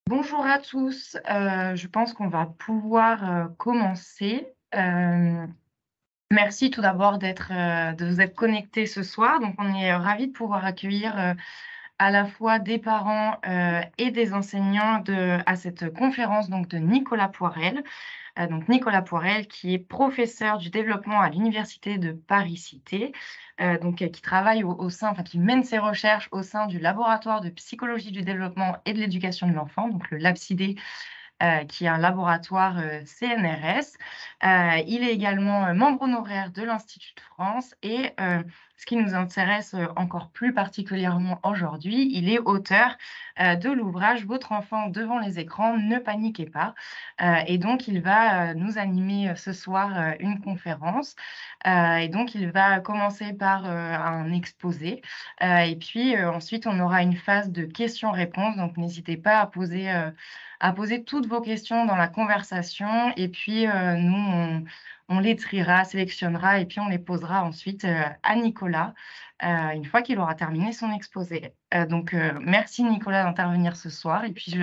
Bonjour à tous, je pense qu'on va pouvoir, commencer. Merci tout d'abord de vous être connectés ce soir. Donc on est, ravis de pouvoir accueillir, à la fois des parents, et des enseignants à cette conférence donc de Nicolas Poirel. Donc Nicolas Poirel qui est professeur du développement à l'université de Paris-Cité, qui travaille qui mène ses recherches au sein du laboratoire de psychologie du développement et de l'éducation de l'enfant, donc le LabCD, qui est un laboratoire, CNRS. Il est également, membre honoraire de l'Institut de France et ce qui nous intéresse, encore plus particulièrement aujourd'hui, il est auteur, de l'ouvrage «Votre enfant devant les écrans, ne paniquez pas», et donc il va, nous animer, ce soir, une conférence. Et donc il va commencer par, un exposé, et puis, ensuite on aura une phase de questions-réponses, donc n'hésitez pas à poser toutes vos questions dans la conversation et puis, nous on les triera, sélectionnera et puis on les posera ensuite, à Nicolas, une fois qu'il aura terminé son exposé. Merci Nicolas d'intervenir ce soir et puis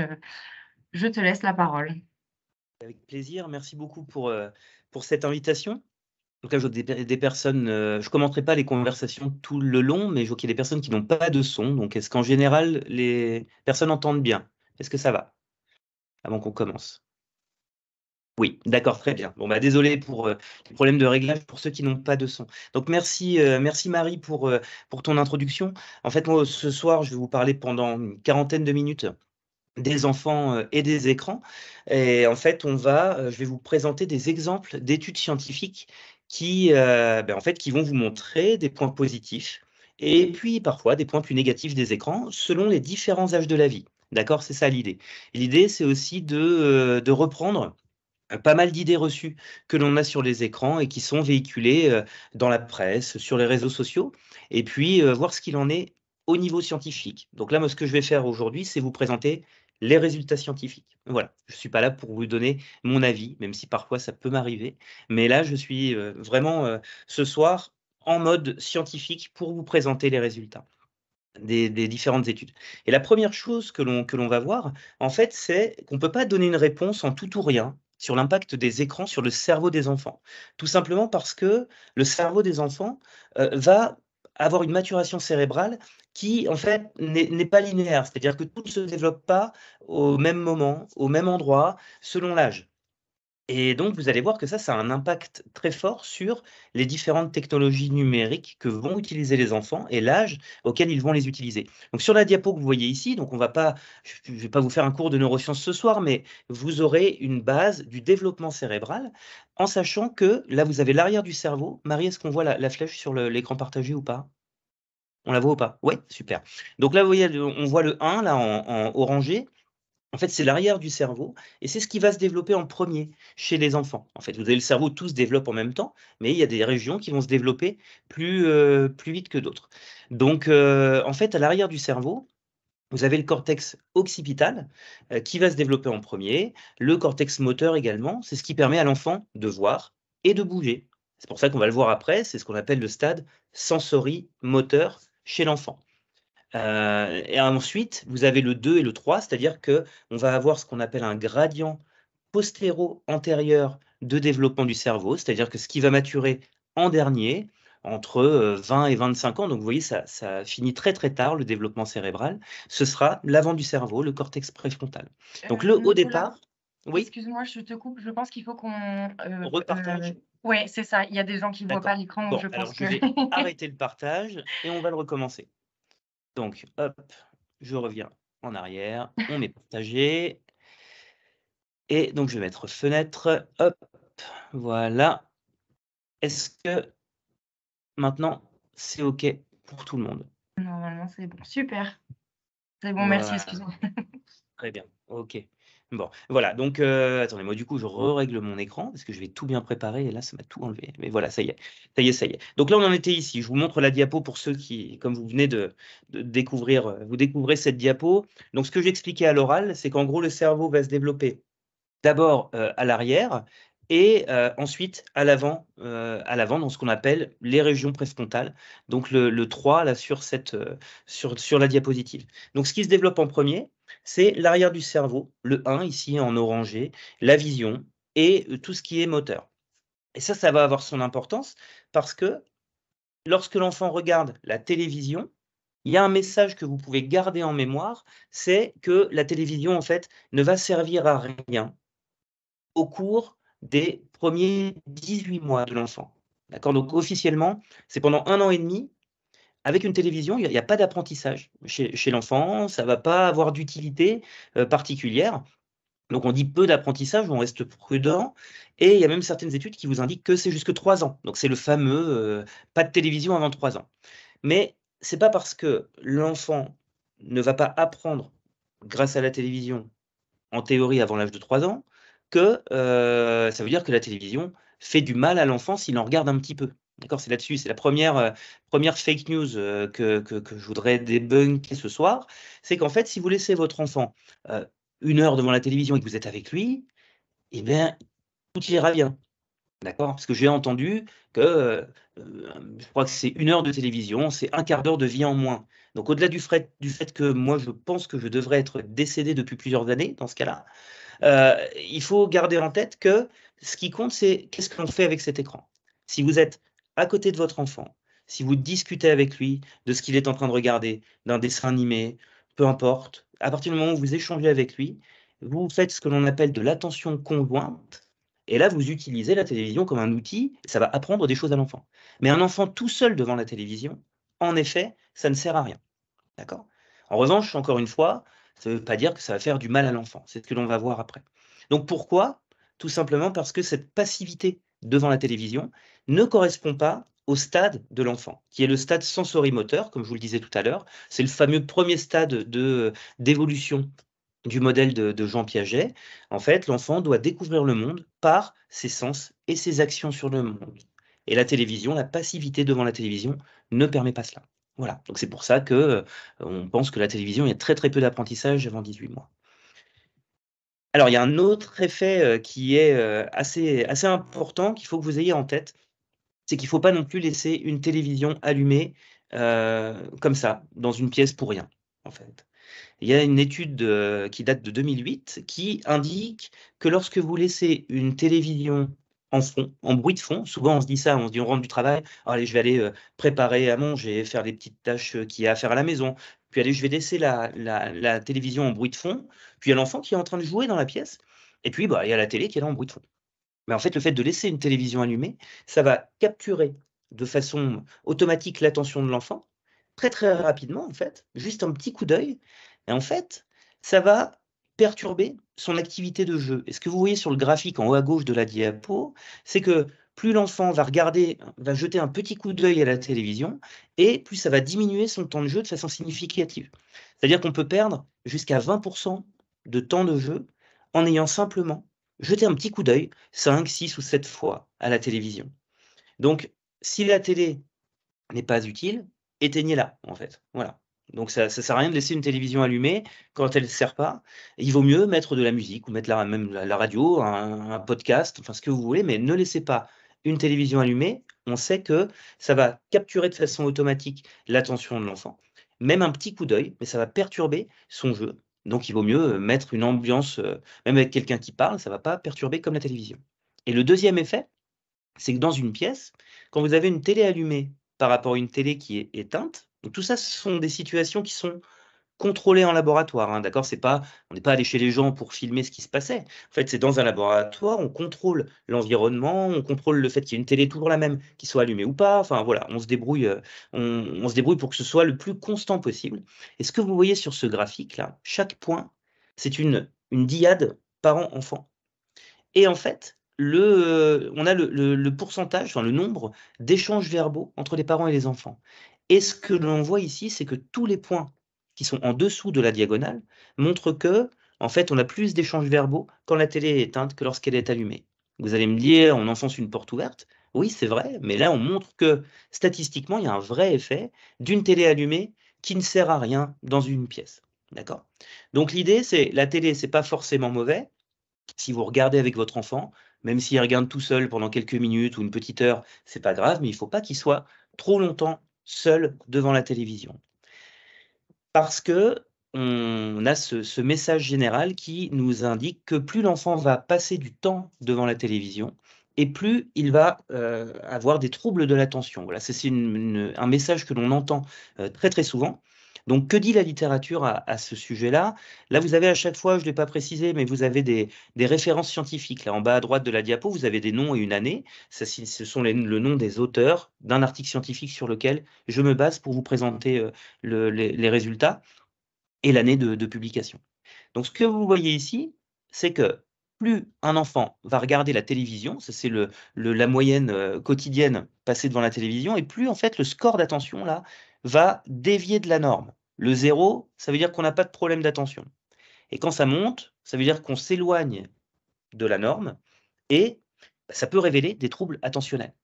je te laisse la parole. Avec plaisir, merci beaucoup pour cette invitation. Donc là, je vois des personnes, je commenterai pas les conversations tout le long, mais je vois qu'il y a des personnes qui n'ont pas de son. Donc est-ce qu'en général, les personnes entendent bien? Est-ce que ça va? Avant qu'on commence? Oui, d'accord, très bien. Bon, bah, désolé pour, les problèmes de réglage pour ceux qui n'ont pas de son. Donc merci Marie pour ton introduction. En fait, moi, ce soir, je vais vous parler pendant une quarantaine de minutes des enfants, et des écrans et en fait, je vais vous présenter des exemples d'études scientifiques qui, en fait, qui vont vous montrer des points positifs et puis parfois des points plus négatifs des écrans selon les différents âges de la vie. D'accord? C'est ça l'idée. Et l'idée, c'est aussi de reprendre, pas mal d'idées reçues que l'on a sur les écrans et qui sont véhiculées, dans la presse, sur les réseaux sociaux et puis, voir ce qu'il en est au niveau scientifique. Donc là, moi, ce que je vais faire aujourd'hui, c'est vous présenter les résultats scientifiques. Voilà, je ne suis pas là pour vous donner mon avis, même si parfois ça peut m'arriver, mais là, je suis, vraiment, ce soir en mode scientifique pour vous présenter les résultats des différentes études. Et la première chose que l'on va voir, en fait, c'est qu'on ne peut pas donner une réponse en tout ou rien sur l'impact des écrans sur le cerveau des enfants. Tout simplement parce que le cerveau des enfants, va avoir une maturation cérébrale qui, en fait, n'est pas linéaire. C'est-à-dire que tout ne se développe pas au même moment, au même endroit, selon l'âge. Et donc, vous allez voir que ça a un impact très fort sur les différentes technologies numériques que vont utiliser les enfants et l'âge auquel ils vont les utiliser. Donc sur la diapo que vous voyez ici, donc on va pas je ne vais pas vous faire un cours de neurosciences ce soir, mais vous aurez une base du développement cérébral en sachant que là, vous avez l'arrière du cerveau. Marie, est-ce qu'on voit la flèche sur l'écran partagé ou pas? On la voit ou pas? Ouais, super. Donc là, vous voyez, on voit le 1 là en orangé. En fait, c'est l'arrière du cerveau et c'est ce qui va se développer en premier chez les enfants. En fait, vous avez le cerveau, tout se développe en même temps, mais il y a des régions qui vont se développer plus vite que d'autres. Donc, en fait, à l'arrière du cerveau, vous avez le cortex occipital, qui va se développer en premier, le cortex moteur également. C'est ce qui permet à l'enfant de voir et de bouger. C'est pour ça qu'on va le voir après, c'est ce qu'on appelle le stade sensorimoteur chez l'enfant. Et ensuite, vous avez le 2 et le 3, c'est-à-dire qu'on va avoir ce qu'on appelle un gradient postéro-antérieur de développement du cerveau, c'est-à-dire que ce qui va maturer en dernier, entre, 20 et 25 ans, donc vous voyez ça finit très, très tard le développement cérébral, ce sera l'avant du cerveau, le cortex préfrontal. Donc au Nicolas, départ oui, excuse-moi, je te coupe, je pense qu'il faut qu'on, repartage? ouais, c'est ça, il y a des gens qui voient pas D'accord. l'écran, donc Bon, je alors pense je que vais arrêter le partage et on va le recommencer. Donc hop, je reviens en arrière, on met partagé et donc je vais mettre fenêtre, hop, voilà. Est-ce que maintenant c'est OK pour tout le monde? normalement c'est bon. Super, c'est bon, merci, Voilà, excuse-moi. très bien, OK. Bon, voilà donc attendez, moi du coup je règle mon écran parce que je vais tout bien préparer et là ça m'a tout enlevé. Mais voilà, ça y est, ça y est, ça y est. Donc là on en était ici. Je vous montre la diapo pour ceux qui, comme vous venez de découvrir, vous découvrez cette diapo. Donc ce que j'expliquais à l'oral, c'est qu'en gros le cerveau va se développer d'abord, à l'arrière et ensuite à l'avant dans ce qu'on appelle les régions préfrontales, donc le 3 là sur la diapositive. Donc ce qui se développe en premier, c'est l'arrière du cerveau, le 1 ici en orangé, la vision et tout ce qui est moteur. Et ça va avoir son importance parce que lorsque l'enfant regarde la télévision, il y a un message que vous pouvez garder en mémoire, c'est que la télévision en fait ne va servir à rien au cours des premiers 18 mois de l'enfant. D'accord? Donc officiellement, c'est pendant 1 an et demi, avec une télévision, il y a pas d'apprentissage chez l'enfant, ça va pas avoir d'utilité, particulière. Donc on dit peu d'apprentissage, on reste prudent et il y a même certaines études qui vous indiquent que c'est jusque 3 ans. Donc c'est le fameux, pas de télévision avant 3 ans. Mais c'est pas parce que l'enfant ne va pas apprendre grâce à la télévision en théorie avant l'âge de 3 ans, que, ça veut dire que la télévision fait du mal à l'enfant s'il en regarde un petit peu. D'accord? C'est là-dessus, c'est la première fake news, que je voudrais débunker ce soir. C'est qu'en fait, si vous laissez votre enfant, 1 heure devant la télévision et que vous êtes avec lui, eh bien, tout ira bien. D'accord? Parce que j'ai entendu que, je crois que c'est 1 heure de télévision, c'est un quart d'heure de vie en moins. Donc au-delà du fait que moi je pense que je devrais être décédé depuis plusieurs années dans ce cas-là, il faut garder en tête que ce qui compte, c'est qu'est-ce que l'on fait avec cet écran? Si vous êtes à côté de votre enfant, si vous discutez avec lui de ce qu'il est en train de regarder, d'un dessin animé, peu importe, à partir du moment où vous échangez avec lui, vous faites ce que l'on appelle de l'attention conjointe et là, vous utilisez la télévision comme un outil, ça va apprendre des choses à l'enfant. Mais un enfant tout seul devant la télévision, en effet, ça ne sert à rien. D'accord? En revanche, encore une fois, ça ne veut pas dire que ça va faire du mal à l'enfant. C'est ce que l'on va voir après. Donc pourquoi? Tout simplement parce que cette passivité devant la télévision ne correspond pas au stade de l'enfant, qui est le stade sensorimoteur, comme je vous le disais tout à l'heure. C'est le fameux premier stade d'évolution du modèle de Jean Piaget. En fait, l'enfant doit découvrir le monde par ses sens et ses actions sur le monde. Et la télévision, la passivité devant la télévision ne permet pas cela. Voilà, donc c'est pour ça que, on pense que la télévision, il y a très, très peu d'apprentissage avant 18 mois. Alors il y a un autre effet, qui est, assez important qu'il faut que vous ayez en tête, c'est qu'il ne faut pas non plus laisser une télévision allumée, comme ça, dans une pièce pour rien, en fait. Il y a une étude, qui date de 2008 qui indique que lorsque vous laissez une télévision en fond, en bruit de fond, souvent on se dit ça, on se dit: «On rentre du travail, oh allez je vais aller, préparer à manger, faire les petites tâches, qu'il y a à faire à la maison, puis allez je vais laisser la télévision en bruit de fond», puis il y a l'enfant qui est en train de jouer dans la pièce et puis, bah, il y a la télé qui est là en bruit de fond. Mais en fait, le fait de laisser une télévision allumée, ça va capturer de façon automatique l'attention de l'enfant, très, très rapidement en fait, juste un petit coup d'œil et en fait, ça va perturber son activité de jeu et ce que vous voyez sur le graphique en haut à gauche de la diapo, c'est que plus l'enfant va jeter un petit coup d'œil à la télévision et plus ça va diminuer son temps de jeu de façon significative. C'est-à-dire qu'on peut perdre jusqu'à 20 de temps de jeu en ayant simplement jeté un petit coup d'œil 5, 6 ou 7 fois à la télévision. Donc si la télé n'est pas utile, éteignez-la, en fait. Voilà. Donc ça sert à rien de laisser une télévision allumée quand elle ne sert pas. Il vaut mieux mettre de la musique ou mettre même la radio, un podcast, enfin ce que vous voulez, mais ne laissez pas une télévision allumée. On sait que ça va capturer de façon automatique l'attention de l'enfant. Même un petit coup d'œil, mais ça va perturber son jeu. Donc il vaut mieux, mettre une ambiance, même avec quelqu'un qui parle, ça ne va pas perturber comme la télévision. Et le deuxième effet, c'est que dans une pièce, quand vous avez une télé allumée par rapport à une télé qui est éteinte, donc tout ça, ce sont des situations qui sont contrôlées en laboratoire, hein, d'accord? C'est pas on n'est pas allé chez les gens pour filmer ce qui se passait. En fait, c'est dans un laboratoire, on contrôle l'environnement, on contrôle le fait qu'il y ait une télé toujours la même, qui soit allumée ou pas, enfin voilà, on se débrouille pour que ce soit le plus constant possible et ce que vous voyez sur ce graphique-là, chaque point, c'est une dyade parent-enfant. Et en fait, on a le pourcentage, enfin le nombre d'échanges verbaux entre les parents et les enfants. Et ce que l'on voit ici, c'est que tous les points qui sont en dessous de la diagonale montrent que, en fait, on a plus d'échanges verbaux quand la télé est éteinte que lorsqu'elle est allumée. Vous allez me dire: «On enfonce une porte ouverte». Oui, c'est vrai, mais là, on montre que statistiquement, il y a un vrai effet d'une télé allumée qui ne sert à rien dans une pièce. D'accord? Donc l'idée, c'est la télé, c'est pas forcément mauvais, si vous regardez avec votre enfant, Même s'il regarde tout seul pendant quelques minutes ou une petite heure, c'est pas grave, mais il faut pas qu'il soit trop longtemps seul devant la télévision. Parce que on a ce message général qui nous indique que plus l'enfant va passer du temps devant la télévision et plus il va, avoir des troubles de l'attention. Voilà, c'est un message que l'on entend, très, très souvent. Donc que dit la littérature à ce sujet-là? Là, vous avez à chaque fois, je ne l'ai pas précisé, mais vous avez des références scientifiques. Là, en bas à droite de la diapo, vous avez des noms et une année. Ça, ce sont le nom des auteurs d'un article scientifique sur lequel je me base pour vous présenter, les résultats et l'année de publication. Donc ce que vous voyez ici, c'est que plus un enfant va regarder la télévision, ça c'est la moyenne, quotidienne passée devant la télévision, et plus en fait le score d'attention là, va dévier de la norme. Le 0, ça veut dire qu'on n'a pas de problème d'attention, et quand ça monte, ça veut dire qu'on s'éloigne de la norme et ça peut révéler des troubles attentionnels.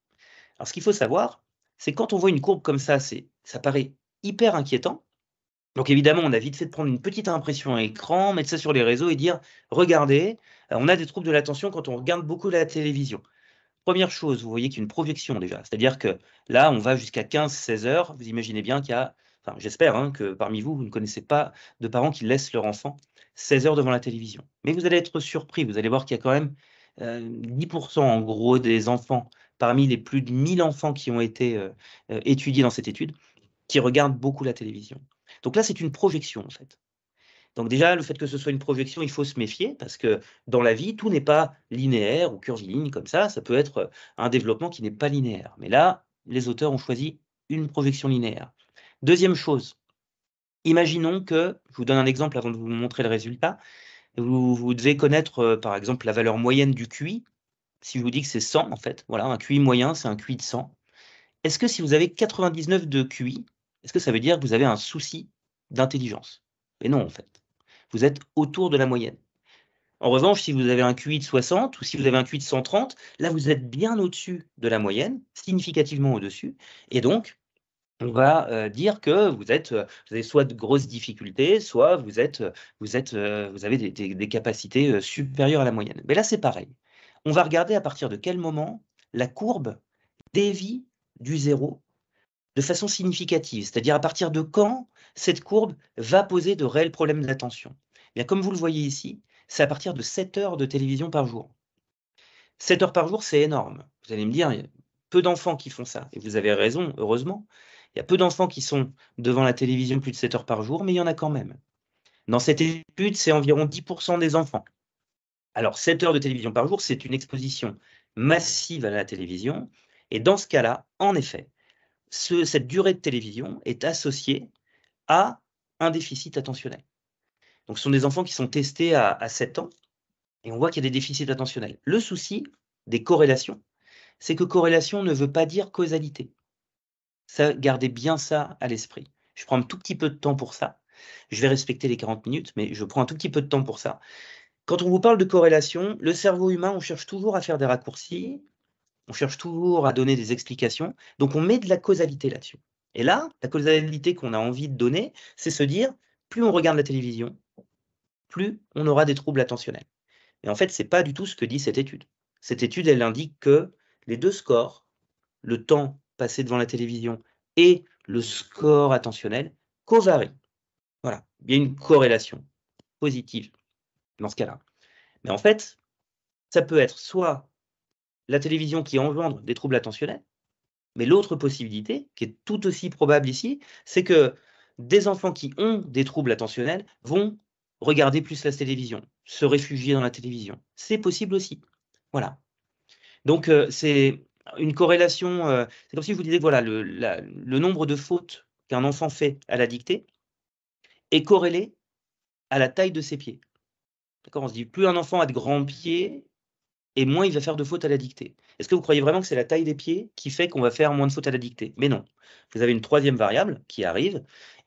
Alors ce qu'il faut savoir, c'est quand on voit une courbe comme ça paraît hyper inquiétant. Donc évidemment, on a vite fait de prendre une petite impression à écran, mettre ça sur les réseaux et dire: «Regardez, on a des troubles de l'attention quand on regarde beaucoup la télévision». Première chose, vous voyez qu'il y a une projection déjà, c'est-à-dire que là, on va jusqu'à 15-16 heures. Vous imaginez bien qu'il y a, enfin j'espère, hein, que parmi vous, vous ne connaissez pas de parents qui laissent leur enfant 16 heures devant la télévision. Mais vous allez être surpris, vous allez voir qu'il y a quand même, 10 en gros des enfants, parmi les plus de 1000 enfants qui ont été, étudiés dans cette étude, qui regardent beaucoup la télévision. Donc là, c'est une projection, en fait. Donc déjà, le fait que ce soit une projection, il faut se méfier parce que dans la vie, tout n'est pas linéaire ou curviligne comme ça peut être, un développement qui n'est pas linéaire. Mais là, les auteurs ont choisi une projection linéaire. Deuxième chose, imaginons que je vous donne un exemple avant de vous montrer le résultat. Vous devez connaître, par exemple, la valeur moyenne du QI. Si je vous dis que c'est 100 en fait, voilà, un QI moyen, c'est un QI de 100. Est-ce que si vous avez 99 de QI, est-ce que ça veut dire que vous avez un souci d'intelligence? Mais non, en fait. Vous êtes autour de la moyenne. En revanche, si vous avez un QI de 60 ou si vous avez un QI de 130, là, vous êtes bien au-dessus de la moyenne, significativement au-dessus, et donc on va, dire que vous avez soit de grosses difficultés, soit vous avez des capacités, supérieures à la moyenne. Mais là, c'est pareil. On va regarder à partir de quel moment la courbe dévie du 0 de façon significative, c'est-à-dire à partir de quand cette courbe va poser de réels problèmes d'attention. Eh bien, comme vous le voyez ici, c'est à partir de 7 heures de télévision par jour. 7 heures par jour, c'est énorme. Vous allez me dire, il y a peu d'enfants qui font ça, et vous avez raison, heureusement. Il y a peu d'enfants qui sont devant la télévision plus de 7 heures par jour, mais il y en a quand même. Dans cette étude, c'est environ 10 des enfants. Alors 7 heures de télévision par jour, c'est une exposition massive à la télévision, et dans ce cas-là, en effet, cette durée de télévision est associée à un déficit attentionnel. Donc ce sont des enfants qui sont testés à 7 ans et on voit qu'il y a des déficits attentionnels. Le souci des corrélations, c'est que corrélation ne veut pas dire causalité. Ça, gardez bien ça à l'esprit. Je prends un tout petit peu de temps pour ça. Je vais respecter les 40 minutes, mais je prends un tout petit peu de temps pour ça. Quand on vous parle de corrélation, le cerveau humain, on cherche toujours à faire des raccourcis, on cherche toujours à donner des explications, donc on met de la causalité là-dessus. Et là, la causalité qu'on a envie de donner, c'est se dire, plus on regarde la télévision, plus on aura des troubles attentionnels. Et en fait, c'est pas du tout ce que dit cette étude. Cette étude, elle indique que les 2 scores, le temps passé devant la télévision et le score attentionnel, covarient. Voilà, il y a une corrélation positive dans ce cas-là. Mais en fait, ça peut être soit la télévision qui engendre des troubles attentionnels, mais l'autre possibilité, qui est tout aussi probable ici, c'est que des enfants qui ont des troubles attentionnels vont regarder plus la télévision, se réfugier dans la télévision. C'est possible aussi. Voilà. Donc, c'est une corrélation, c'est comme si je vous disais que voilà, le nombre de fautes qu'un enfant fait à la dictée est corrélé à la taille de ses pieds. D'accord? On se dit plus un enfant a de grands pieds et moins il va faire de fautes à la dictée. Est-ce que vous croyez vraiment que c'est la taille des pieds qui fait qu'on va faire moins de fautes à la dictée? Mais non. Vous avez une troisième variable qui arrive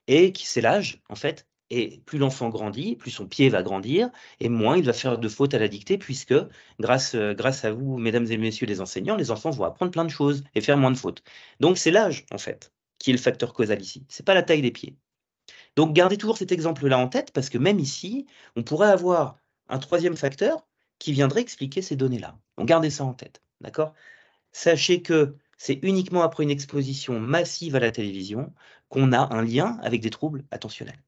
et qui c'est l'âge, en fait, et plus l'enfant grandit, plus son pied va grandir et moins il va faire de fautes à la dictée puisque grâce à vous, mesdames et messieurs les enseignants, les enfants vont apprendre plein de choses et faire moins de fautes. Donc c'est l'âge, en fait, qui est le facteur causal ici, c'est pas la taille des pieds. Donc gardez toujours cet exemple-là en tête parce que même ici, on pourrait avoir un troisième facteur qui viendrait expliquer ces données-là. Donc gardez ça en tête, d'accord? Sachez que c'est uniquement après une exposition massive à la télévision qu'on a un lien avec des troubles attentionnels.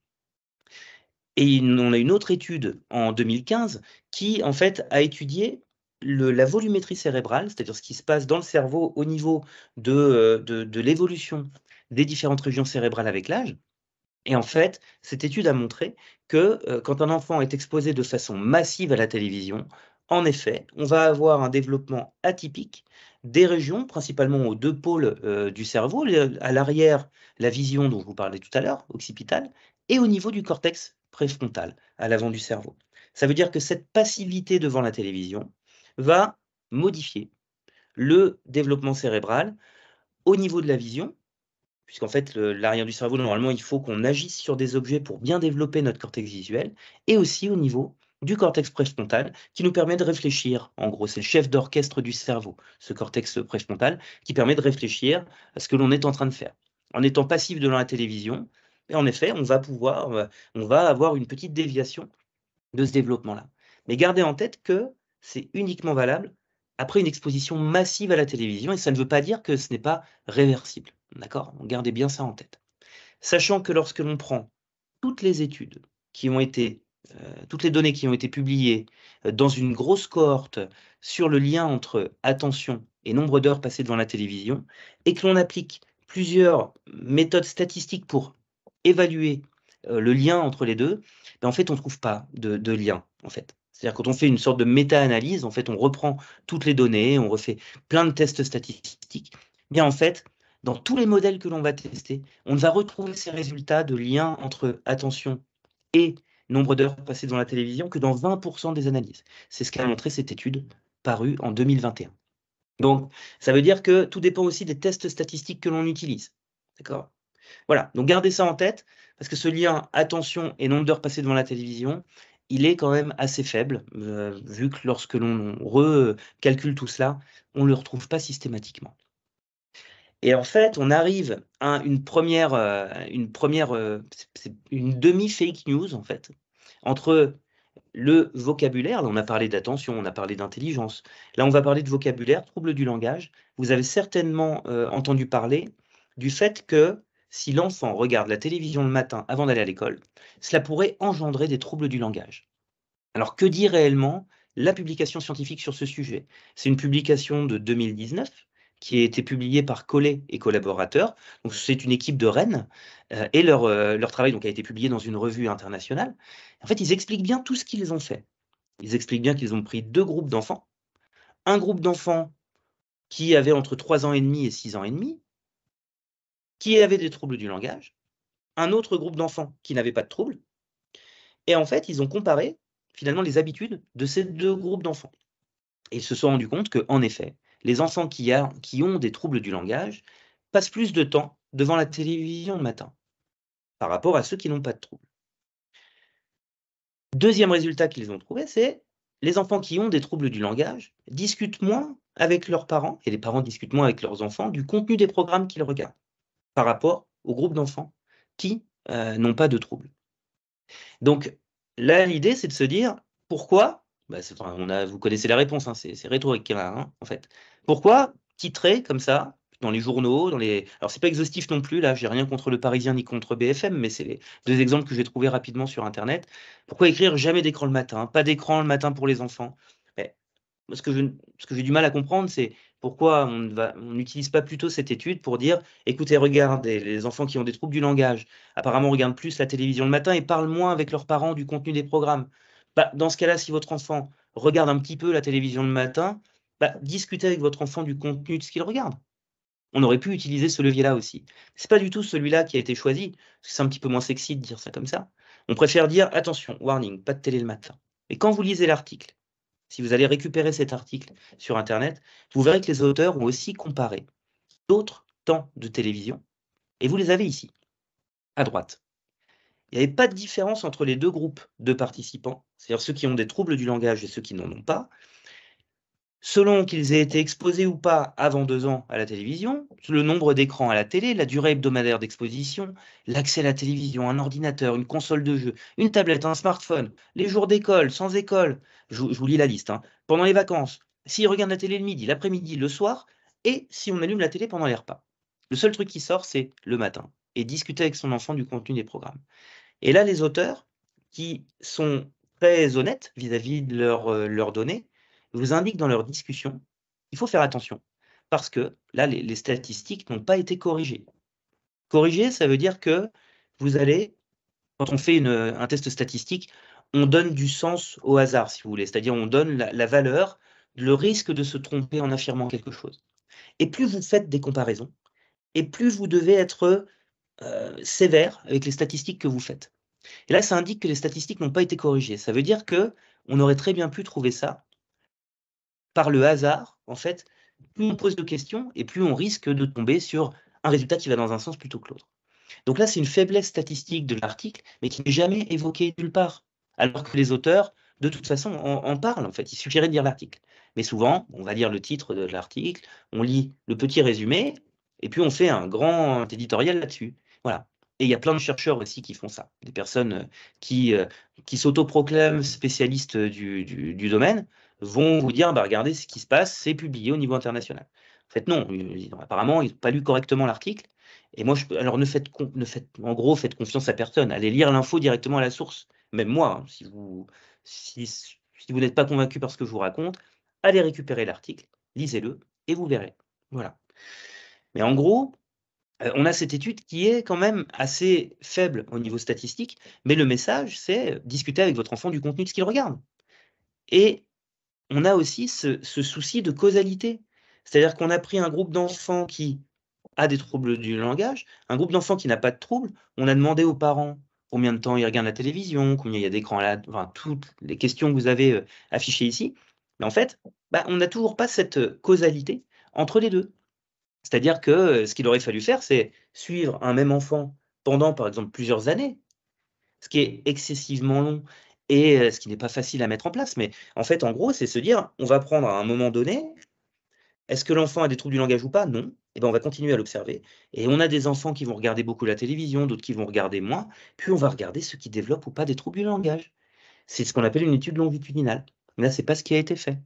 Et on a une autre étude en 2015 qui, en fait, a étudié la volumétrie cérébrale, c'est-à-dire ce qui se passe dans le cerveau au niveau de l'évolution des différentes régions cérébrales avec l'âge. Et en fait, cette étude a montré que quand un enfant est exposé de façon massive à la télévision, en effet, on va avoir un développement atypique des régions, principalement aux deux pôles du cerveau, à l'arrière, la vision dont je vous parlais tout à l'heure, occipitale, et au niveau du cortex préfrontal, à l'avant du cerveau. Ça veut dire que cette passivité devant la télévision va modifier le développement cérébral au niveau de la vision, puisqu'en fait, l'arrière du cerveau, normalement, il faut qu'on agisse sur des objets pour bien développer notre cortex visuel, et aussi au niveau du cortex préfrontal, qui nous permet de réfléchir. En gros, c'est le chef d'orchestre du cerveau, ce cortex préfrontal, qui permet de réfléchir à ce que l'on est en train de faire. En étant passif devant la télévision, et en effet, on va avoir une petite déviation de ce développement-là. Mais gardez en tête que c'est uniquement valable après une exposition massive à la télévision, et ça ne veut pas dire que ce n'est pas réversible. D'accord? Gardez bien ça en tête. Sachant que lorsque l'on prend toutes les études qui ont été, toutes les données qui ont été publiées dans une grosse cohorte sur le lien entre attention et nombre d'heures passées devant la télévision, et que l'on applique plusieurs méthodes statistiques pour évaluer le lien entre les deux, ben en fait, on ne trouve pas de lien, en fait. C'est-à-dire quand on fait une sorte de méta-analyse, en fait, on reprend toutes les données, on refait plein de tests statistiques. Bien, en fait, dans tous les modèles que l'on va tester, on va retrouver ces résultats de lien entre attention et nombre d'heures passées devant la télévision que dans 20% des analyses. C'est ce qu'a montré cette étude parue en 2021. Donc, ça veut dire que tout dépend aussi des tests statistiques que l'on utilise. D'accord? Voilà, donc gardez ça en tête, parce que ce lien attention et nombre d'heures passées devant la télévision, il est quand même assez faible, vu que lorsque l'on recalcule tout cela, on ne le retrouve pas systématiquement. Et en fait, on arrive à une demi-fake news, en fait, entre le vocabulaire. Là, on a parlé d'attention, on a parlé d'intelligence. Là, on va parler de vocabulaire, trouble du langage. Vous avez certainement entendu parler du fait que si l'enfant regarde la télévision le matin avant d'aller à l'école, cela pourrait engendrer des troubles du langage. Alors, que dit réellement la publication scientifique sur ce sujet? C'est une publication de 2019 qui a été publiée par Collet et collaborateurs. Donc, c'est une équipe de Rennes et leur travail donc, a été publié dans une revue internationale. En fait, ils expliquent bien tout ce qu'ils ont fait. Ils expliquent bien qu'ils ont pris deux groupes d'enfants. Un groupe d'enfants qui avait entre 3 ans et demi et 6 ans et demi, qui avait des troubles du langage. Un autre groupe d'enfants qui n'avait pas de troubles. Et en fait, ils ont comparé finalement les habitudes de ces deux groupes d'enfants. Et ils se sont rendus compte qu'en effet, les enfants qui ont des troubles du langage passent plus de temps devant la télévision le matin par rapport à ceux qui n'ont pas de troubles. Deuxième résultat qu'ils ont trouvé, c'est les enfants qui ont des troubles du langage discutent moins avec leurs parents, et les parents discutent moins avec leurs enfants, du contenu des programmes qu'ils regardent par rapport au groupe d'enfants qui n'ont pas de troubles. Donc là, l'idée, c'est de se dire pourquoi, vous connaissez la réponse, hein, c'est rhétorique hein, en fait. Pourquoi titrer comme ça dans les journaux, alors c'est pas exhaustif non plus, là, j'ai rien contre Le Parisien ni contre BFM, mais c'est les deux exemples que j'ai trouvés rapidement sur internet. Pourquoi écrire jamais d'écran le matin, pas d'écran le matin pour les enfants? Mais ce que j'ai du mal à comprendre, c'est pourquoi on n'utilise pas plutôt cette étude pour dire: «Écoutez, regardez, les enfants qui ont des troubles du langage, apparemment regardent plus la télévision le matin et parlent moins avec leurs parents du contenu des programmes». Bah, dans ce cas-là, si votre enfant regarde un petit peu la télévision le matin, bah, discutez avec votre enfant du contenu de ce qu'il regarde. On aurait pu utiliser ce levier-là aussi. C'est pas du tout celui-là qui a été choisi, parce que c'est un petit peu moins sexy de dire ça comme ça. On préfère dire: «Attention, warning, pas de télé le matin». Et quand vous lisez l'article, si vous allez récupérer cet article sur internet, vous verrez que les auteurs ont aussi comparé d'autres temps de télévision, et vous les avez ici, à droite. Il n'y avait pas de différence entre les deux groupes de participants, c'est-à-dire ceux qui ont des troubles du langage et ceux qui n'en ont pas, selon qu'ils aient été exposés ou pas avant 2 ans à la télévision, le nombre d'écrans à la télé, la durée hebdomadaire d'exposition, l'accès à la télévision, un ordinateur, une console de jeu, une tablette, un smartphone, les jours d'école, sans école, je vous lis la liste, hein, pendant les vacances, s'ils regardent la télé le midi, l'après-midi, le soir, et si on allume la télé pendant les repas. Le seul truc qui sort, c'est le matin, et discuter avec son enfant du contenu des programmes. Et là, les auteurs, qui sont très honnêtes vis-à-vis de leurs données, vous indiquent dans leur discussion, il faut faire attention, parce que là, les statistiques n'ont pas été corrigées. Corrigées, ça veut dire que vous allez, quand on fait un test statistique, on donne du sens au hasard, si vous voulez, c'est-à-dire on donne la valeur, le risque de se tromper en affirmant quelque chose. Et plus vous faites des comparaisons, et plus vous devez être sévère avec les statistiques que vous faites. Et là, ça indique que les statistiques n'ont pas été corrigées. Ça veut dire que on aurait très bien pu trouver ça par le hasard. En fait, plus on pose de questions et plus on risque de tomber sur un résultat qui va dans un sens plutôt que l'autre. Donc là, c'est une faiblesse statistique de l'article, mais qui n'est jamais évoquée nulle part. Alors que les auteurs, de toute façon, en parlent, en fait. Il suffirait de lire l'article. Mais souvent, on va lire le titre de l'article, on lit le petit résumé, et puis on fait un grand éditorial là-dessus. Voilà. Et il y a plein de chercheurs aussi qui font ça. Des personnes qui, euh, qui s'autoproclament spécialistes du domaine vont vous dire, bah, regardez ce qui se passe, c'est publié au niveau international. En fait, non. Apparemment, ils n'ont pas lu correctement l'article. Et moi, alors en gros, faites confiance à personne. Allez lire l'info directement à la source. Même moi, hein, si vous n'êtes pas convaincu par ce que je vous raconte, allez récupérer l'article, lisez-le et vous verrez. Voilà. Mais en gros, on a cette étude qui est quand même assez faible au niveau statistique, mais le message, c'est discuter avec votre enfant du contenu de ce qu'il regarde. Et on a aussi ce souci de causalité. C'est-à-dire qu'on a pris un groupe d'enfants qui a des troubles du langage, un groupe d'enfants qui n'a pas de troubles, on a demandé aux parents combien de temps ils regardent la télévision, combien il y a d'écrans enfin, toutes les questions que vous avez affichées ici. Mais en fait, bah, on n'a toujours pas cette causalité entre les deux. C'est-à-dire que ce qu'il aurait fallu faire, c'est suivre un même enfant pendant, par exemple, plusieurs années, ce qui est excessivement long et ce qui n'est pas facile à mettre en place. Mais en fait, en gros, c'est se dire, on va prendre à un moment donné, est-ce que l'enfant a des troubles du langage ou pas? Non. Eh ben, on va continuer à l'observer. Et on a des enfants qui vont regarder beaucoup la télévision, d'autres qui vont regarder moins. Puis on va regarder ceux qui développent ou pas des troubles du langage. C'est ce qu'on appelle une étude longitudinale. Mais là, c'est pas ce qui a été fait.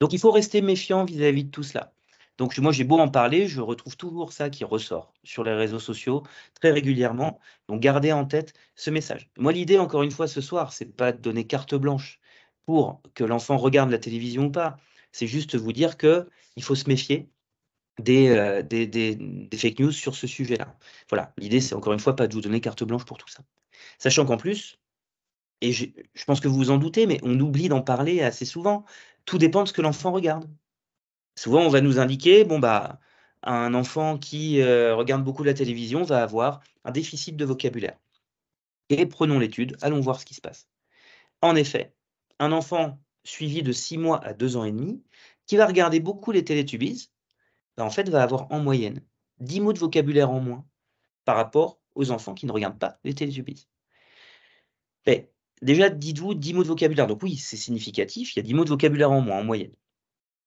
Donc il faut rester méfiant vis-à-vis de tout cela. Donc moi, j'ai beau en parler, je retrouve toujours ça qui ressort sur les réseaux sociaux très régulièrement. Donc gardez en tête ce message. Moi, l'idée, encore une fois, ce soir, c'est pas de donner carte blanche pour que l'enfant regarde la télévision ou pas. C'est juste vous dire que il faut se méfier des fake news sur ce sujet-là. Voilà, l'idée, c'est encore une fois pas de vous donner carte blanche pour tout ça. Sachant qu'en plus, et je pense que vous vous en doutez, mais on oublie d'en parler assez souvent, tout dépend de ce que l'enfant regarde. Souvent, on va nous indiquer, bon, bah, un enfant qui regarde beaucoup la télévision va avoir un déficit de vocabulaire. Et prenons l'étude, allons voir ce qui se passe. En effet, un enfant suivi de 6 mois à 2 ans et demi, qui va regarder beaucoup les Télétubbies, bah, en fait, va avoir en moyenne 10 mots de vocabulaire en moins par rapport aux enfants qui ne regardent pas les Télétubbies. Mais déjà, dites-vous 10 mots de vocabulaire. Donc oui, c'est significatif, il y a 10 mots de vocabulaire en moins en moyenne.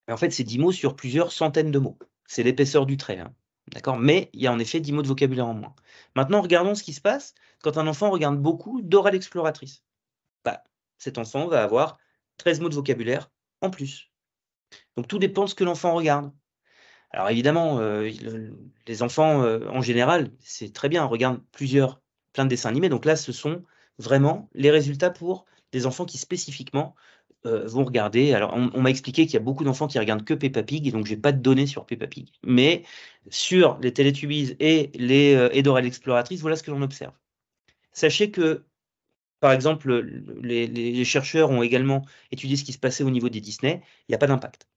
Mais en fait, c'est 10 mots sur plusieurs centaines de mots. C'est l'épaisseur du trait, hein. D'accord? Mais il y a en effet 10 mots de vocabulaire en moins. Maintenant, regardons ce qui se passe quand un enfant regarde beaucoup d'oral exploratrice. Bah, cet enfant va avoir 13 mots de vocabulaire en plus. Donc tout dépend de ce que l'enfant regarde. Alors évidemment, les enfants, en général, c'est très bien, regardent plein de dessins animés. Donc là, ce sont vraiment les résultats pour des enfants qui spécifiquement, vont regarder. Alors on m'a expliqué qu'il y a beaucoup d'enfants qui regardent que Peppa Pig et donc j'ai pas de données sur Peppa Pig. Mais sur les Teletubbies et les, et Dora l'exploratrice, voilà ce que l'on observe. Sachez que, par exemple, les chercheurs ont également étudié ce qui se passait au niveau des Disney, il y a pas d'impact.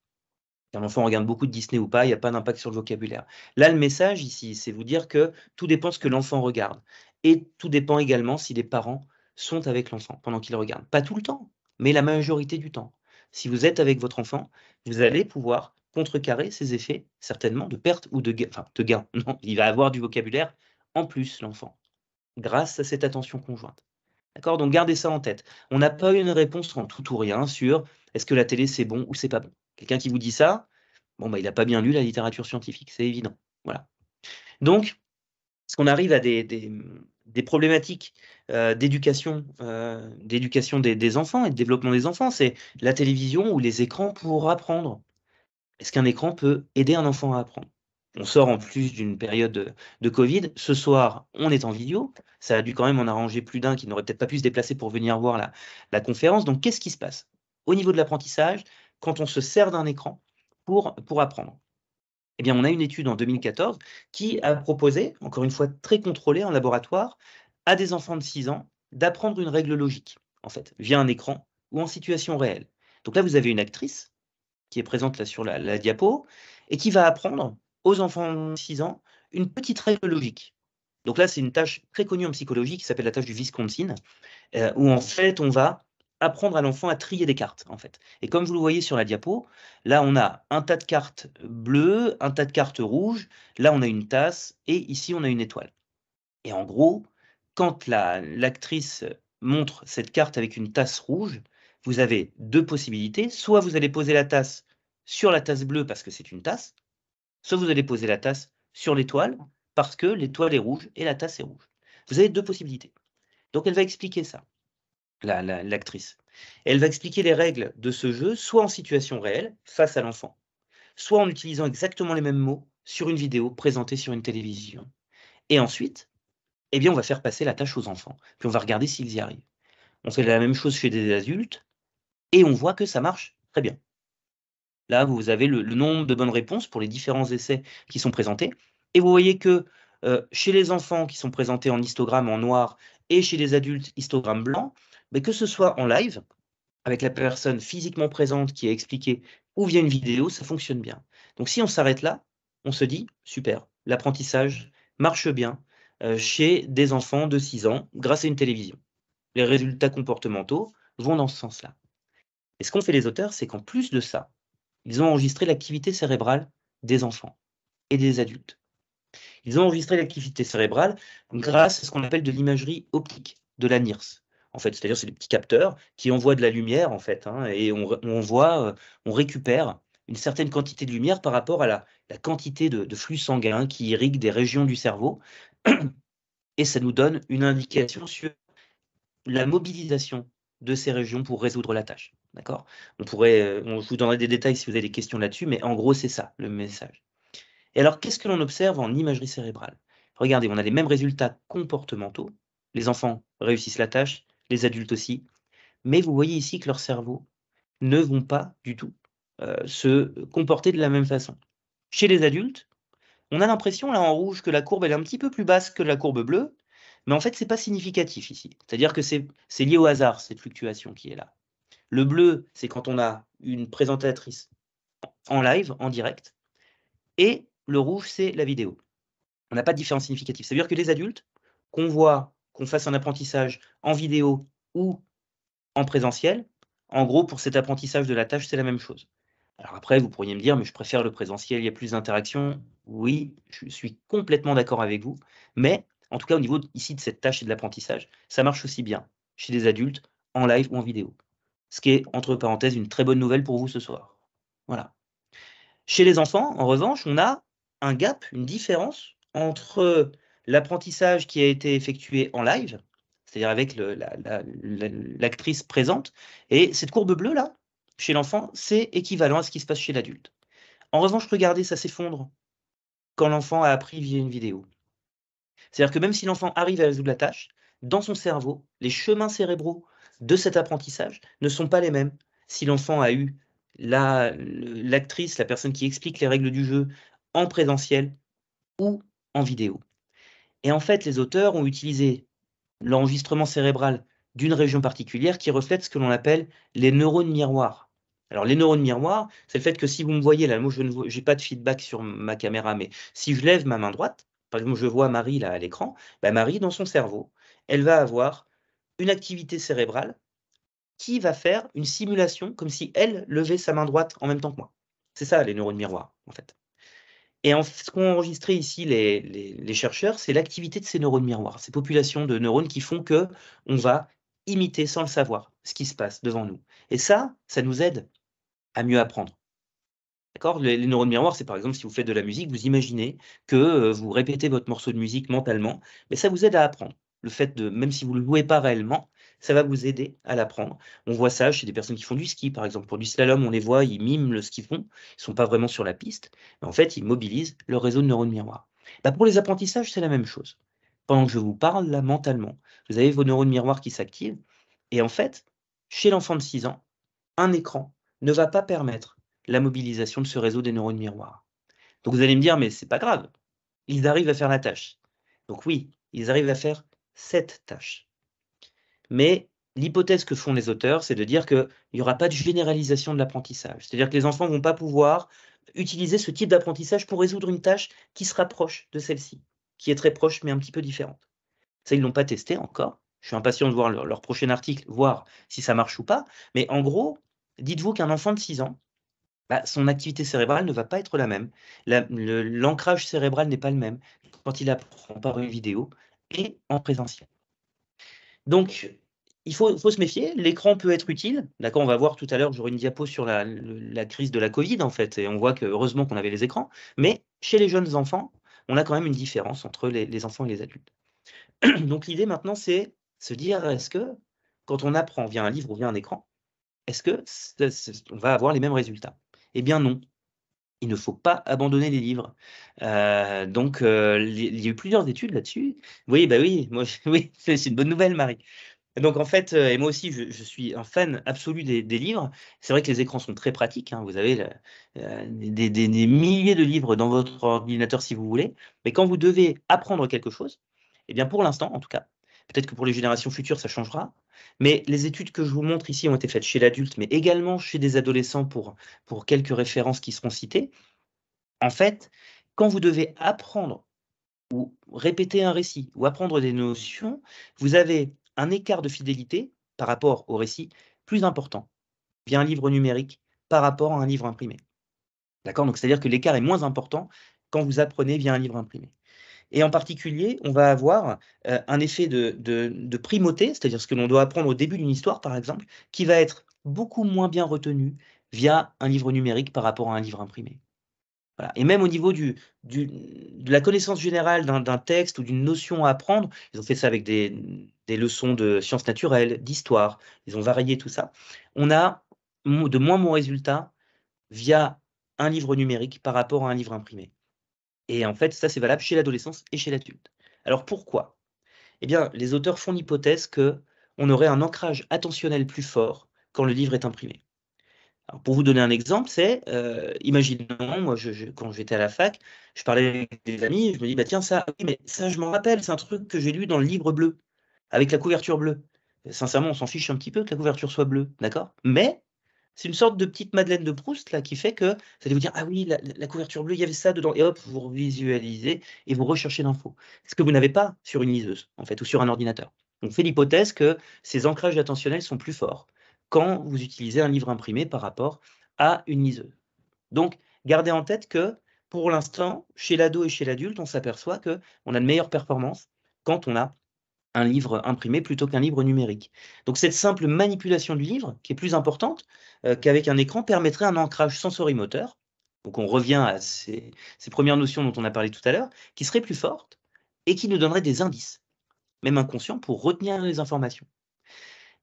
Qu'un enfant regarde beaucoup de Disney ou pas, il y a pas d'impact sur le vocabulaire. Là, le message ici, c'est vous dire que tout dépend de ce que l'enfant regarde et tout dépend également si les parents sont avec l'enfant pendant qu'il regarde. Pas tout le temps, mais la majorité du temps. Si vous êtes avec votre enfant, vous allez pouvoir contrecarrer ces effets, certainement, de perte ou de gain, enfin, de gain. Non, il va avoir du vocabulaire en plus, l'enfant, grâce à cette attention conjointe. D'accord? Donc gardez ça en tête. On n'a pas une réponse en tout ou rien sur est-ce que la télé c'est bon ou c'est pas bon. Quelqu'un qui vous dit ça, bon, bah, il n'a pas bien lu la littérature scientifique, c'est évident. Voilà. Donc, parce qu'on arrive à des problématiques d'éducation des enfants et de développement des enfants, c'est la télévision ou les écrans pour apprendre. Est-ce qu'un écran peut aider un enfant à apprendre? On sort en plus d'une période de Covid. Ce soir, on est en vidéo. Ça a dû quand même en arranger plus d'un qui n'aurait peut-être pas pu se déplacer pour venir voir la conférence. Donc, qu'est-ce qui se passe au niveau de l'apprentissage quand on se sert d'un écran pour apprendre? Eh bien, on a une étude en 2014 qui a proposé, encore une fois très contrôlée en laboratoire, à des enfants de 6 ans d'apprendre une règle logique, en fait, via un écran ou en situation réelle. Donc là, vous avez une actrice qui est présente là sur la diapo et qui va apprendre aux enfants de 6 ans une petite règle logique. Donc là, c'est une tâche très connue en psychologie qui s'appelle la tâche du Wisconsin, où en fait, on va apprendre à l'enfant à trier des cartes, en fait. Et comme vous le voyez sur la diapo, là, on a un tas de cartes bleues, un tas de cartes rouges, là, on a une tasse et ici, on a une étoile. Et en gros, quand l'actrice montre cette carte avec une tasse rouge, vous avez 2 possibilités. Soit vous allez poser la tasse sur la tasse bleue parce que c'est une tasse, soit vous allez poser la tasse sur l'étoile parce que l'étoile est rouge et la tasse est rouge. Vous avez 2 possibilités. Donc elle va expliquer ça, l'actrice. Elle va expliquer les règles de ce jeu, soit en situation réelle, face à l'enfant, soit en utilisant exactement les mêmes mots sur une vidéo présentée sur une télévision. Et ensuite, eh bien, on va faire passer la tâche aux enfants, puis on va regarder s'ils y arrivent. On fait la même chose chez des adultes et on voit que ça marche très bien. Là, vous avez le nombre de bonnes réponses pour les différents essais qui sont présentés et vous voyez que, chez les enfants qui sont présentés en histogramme en noir et chez les adultes histogramme blanc, beh, que ce soit en live, avec la personne physiquement présente qui a expliqué ou via une vidéo, ça fonctionne bien. Donc si on s'arrête là, on se dit: «Super, l'apprentissage marche bien, chez des enfants de 6 ans grâce à une télévision». Les résultats comportementaux vont dans ce sens-là. Et ce qu'ont fait les auteurs, c'est qu'en plus de ça, ils ont enregistré l'activité cérébrale des enfants et des adultes. Ils ont enregistré l'activité cérébrale grâce à ce qu'on appelle de l'imagerie optique, de la NIRS. En fait, c'est-à-dire c'est des petits capteurs qui envoient de la lumière en fait, hein, et on récupère une certaine quantité de lumière par rapport à la quantité de flux sanguin qui irrigue des régions du cerveau et ça nous donne une indication sur la mobilisation de ces régions pour résoudre la tâche. D'accord? Je vous donnerai des détails si vous avez des questions là-dessus, mais en gros, c'est ça le message. Et alors, qu'est-ce que l'on observe en imagerie cérébrale? Regardez, on a les mêmes résultats comportementaux. Les enfants réussissent la tâche, les adultes aussi, mais vous voyez ici que leurs cerveaux ne vont pas du tout, se comporter de la même façon. Chez les adultes, on a l'impression là en rouge que la courbe elle est un petit peu plus basse que la courbe bleue, mais en fait c'est pas significatif ici. C'est-à-dire que c'est lié au hasard cette fluctuation qui est là. Le bleu, c'est quand on a une présentatrice en live, en direct, et le rouge, c'est la vidéo. On n'a pas de différence significative. Ça veut dire que les adultes, qu'on fasse un apprentissage en vidéo ou en présentiel, en gros, pour cet apprentissage de la tâche, c'est la même chose. Alors après, vous pourriez me dire: «Mais je préfère le présentiel, il y a plus d'interaction». Oui, je suis complètement d'accord avec vous, mais en tout cas, au niveau ici de cette tâche et de l'apprentissage, ça marche aussi bien chez des adultes, en live ou en vidéo. Ce qui est, entre parenthèses, une très bonne nouvelle pour vous ce soir. Voilà. Chez les enfants, en revanche, on a un gap, une différence entre l'apprentissage qui a été effectué en live, c'est-à-dire avec l'actrice présente et cette courbe bleue là, chez l'enfant, c'est équivalent à ce qui se passe chez l'adulte. En revanche, regardez, ça s'effondre quand l'enfant a appris via une vidéo. C'est-à-dire que même si l'enfant arrive à résoudre la tâche, dans son cerveau, les chemins cérébraux de cet apprentissage ne sont pas les mêmes. Si l'enfant a eu l'actrice, la personne qui explique les règles du jeu en présentiel ou en vidéo. Et en fait, les auteurs ont utilisé l'enregistrement cérébral d'une région particulière qui reflète ce que l'on appelle les neurones miroirs. Alors les neurones miroirs, c'est le fait que si vous me voyez là, moi je n'ai pas de feedback sur ma caméra, mais si je lève ma main droite, par exemple je vois Marie là à l'écran, bah Marie dans son cerveau, elle va avoir une activité cérébrale qui va faire une simulation comme si elle levait sa main droite en même temps que moi. C'est ça les neurones miroirs en fait. Et ce qu'ont enregistré ici les chercheurs, c'est l'activité de ces neurones miroirs, ces populations de neurones qui font qu'on va imiter sans le savoir ce qui se passe devant nous. Et ça nous aide à mieux apprendre. D'accord? Les neurones miroirs, c'est par exemple si vous faites de la musique, vous imaginez que vous répétez votre morceau de musique mentalement, mais ça vous aide à apprendre. Le fait de, même si vous ne le jouez pas réellement, ça va vous aider à l'apprendre. On voit ça chez des personnes qui font du ski, par exemple. Pour du slalom, on les voit, ils miment ce qu'ils font. Ils ne sont pas vraiment sur la piste, mais en fait, ils mobilisent leur réseau de neurones miroirs. Bah, pour les apprentissages, c'est la même chose. Pendant que je vous parle, là, mentalement, vous avez vos neurones miroirs qui s'activent. Et en fait, chez l'enfant de 6 ans, un écran ne va pas permettre la mobilisation de ce réseau des neurones miroirs. Donc vous allez me dire: «Mais c'est pas grave, ils arrivent à faire la tâche». Donc oui, ils arrivent à faire cette tâche. Mais l'hypothèse que font les auteurs, c'est de dire qu'il n'y aura pas de généralisation de l'apprentissage. C'est-à-dire que les enfants ne vont pas pouvoir utiliser ce type d'apprentissage pour résoudre une tâche qui se rapproche de celle-ci, qui est très proche mais un petit peu différente. Ça, ils ne l'ont pas testé encore. Je suis impatient de voir leur prochain article, voir si ça marche ou pas. Mais en gros, dites-vous qu'un enfant de 6 ans, bah, son activité cérébrale ne va pas être la même. L'ancrage cérébral n'est pas le même quand il apprend par une vidéo et en présentiel. Donc, il faut se méfier. L'écran peut être utile. D'accord, on va voir tout à l'heure, j'aurai une diapo sur la crise de la Covid, en fait, et on voit que heureusement qu'on avait les écrans. Mais chez les jeunes enfants, on a quand même une différence entre les enfants et les adultes. Donc l'idée maintenant, c'est se dire: «Est-ce que quand on apprend via un livre ou via un écran, est-ce que on va avoir les mêmes résultats?» Eh bien non. Il ne faut pas abandonner les livres. Donc il y a eu plusieurs études là-dessus. Oui, bah, oui, moi oui, c'est une bonne nouvelle, Marie. Donc en fait, et moi aussi je suis un fan absolu des livres. C'est vrai que les écrans sont très pratiques, hein. Vous avez des milliers de livres dans votre ordinateur si vous voulez. Mais quand vous devez apprendre quelque chose, eh bien pour l'instant en tout cas, peut-être que pour les générations futures ça changera, mais les études que je vous montre ici ont été faites chez l'adulte, mais également chez des adolescents pour quelques références qui seront citées. En fait, quand vous devez apprendre ou répéter un récit ou apprendre des notions, vous avez un écart de fidélité par rapport au récit plus important via un livre numérique par rapport à un livre imprimé. D'accord? Donc c'est-à-dire que l'écart est moins important quand vous apprenez via un livre imprimé. Et en particulier, on va avoir, un effet de primauté, c'est-à-dire ce que l'on doit apprendre au début d'une histoire, par exemple, qui va être beaucoup moins bien retenu via un livre numérique par rapport à un livre imprimé. Voilà, et même au niveau de la connaissance générale d'un texte ou d'une notion à apprendre, ils ont fait ça avec des leçons de sciences naturelles, d'histoire, ils ont varié tout ça. On a de moins bons résultats via un livre numérique par rapport à un livre imprimé, et en fait, ça, c'est valable chez l'adolescence et chez l'adulte. Alors pourquoi? Eh bien, les auteurs font l'hypothèse qu'on aurait un ancrage attentionnel plus fort quand le livre est imprimé. Alors pour vous donner un exemple, c'est, imaginons, moi quand j'étais à la fac, je parlais avec des amis, je me dis: «Bah tiens ça, oui mais ça je m'en rappelle, c'est un truc que j'ai lu dans le livre bleu, avec la couverture bleue». Sincèrement, on s'en fiche un petit peu que la couverture soit bleue, d'accord? Mais c'est une sorte de petite Madeleine de Proust là qui fait que vous allez vous dire: «Ah oui, la couverture bleue, il y avait ça dedans», et hop, vous revisualisez et vous recherchez l'info. Ce que vous n'avez pas sur une liseuse, en fait, ou sur un ordinateur. On fait l'hypothèse que ces ancrages attentionnels sont plus forts quand vous utilisez un livre imprimé par rapport à une liseuse. Donc, gardez en tête que, pour l'instant, chez l'ado et chez l'adulte, on s'aperçoit qu'on a de meilleures performances quand on a un livre imprimé plutôt qu'un livre numérique. Donc cette simple manipulation du livre, qui est plus importante, qu'avec un écran, permettrait un ancrage sensorimoteur. Donc on revient à ces premières notions dont on a parlé tout à l'heure, qui seraient plus fortes et qui nous donneraient des indices, même inconscients, pour retenir les informations.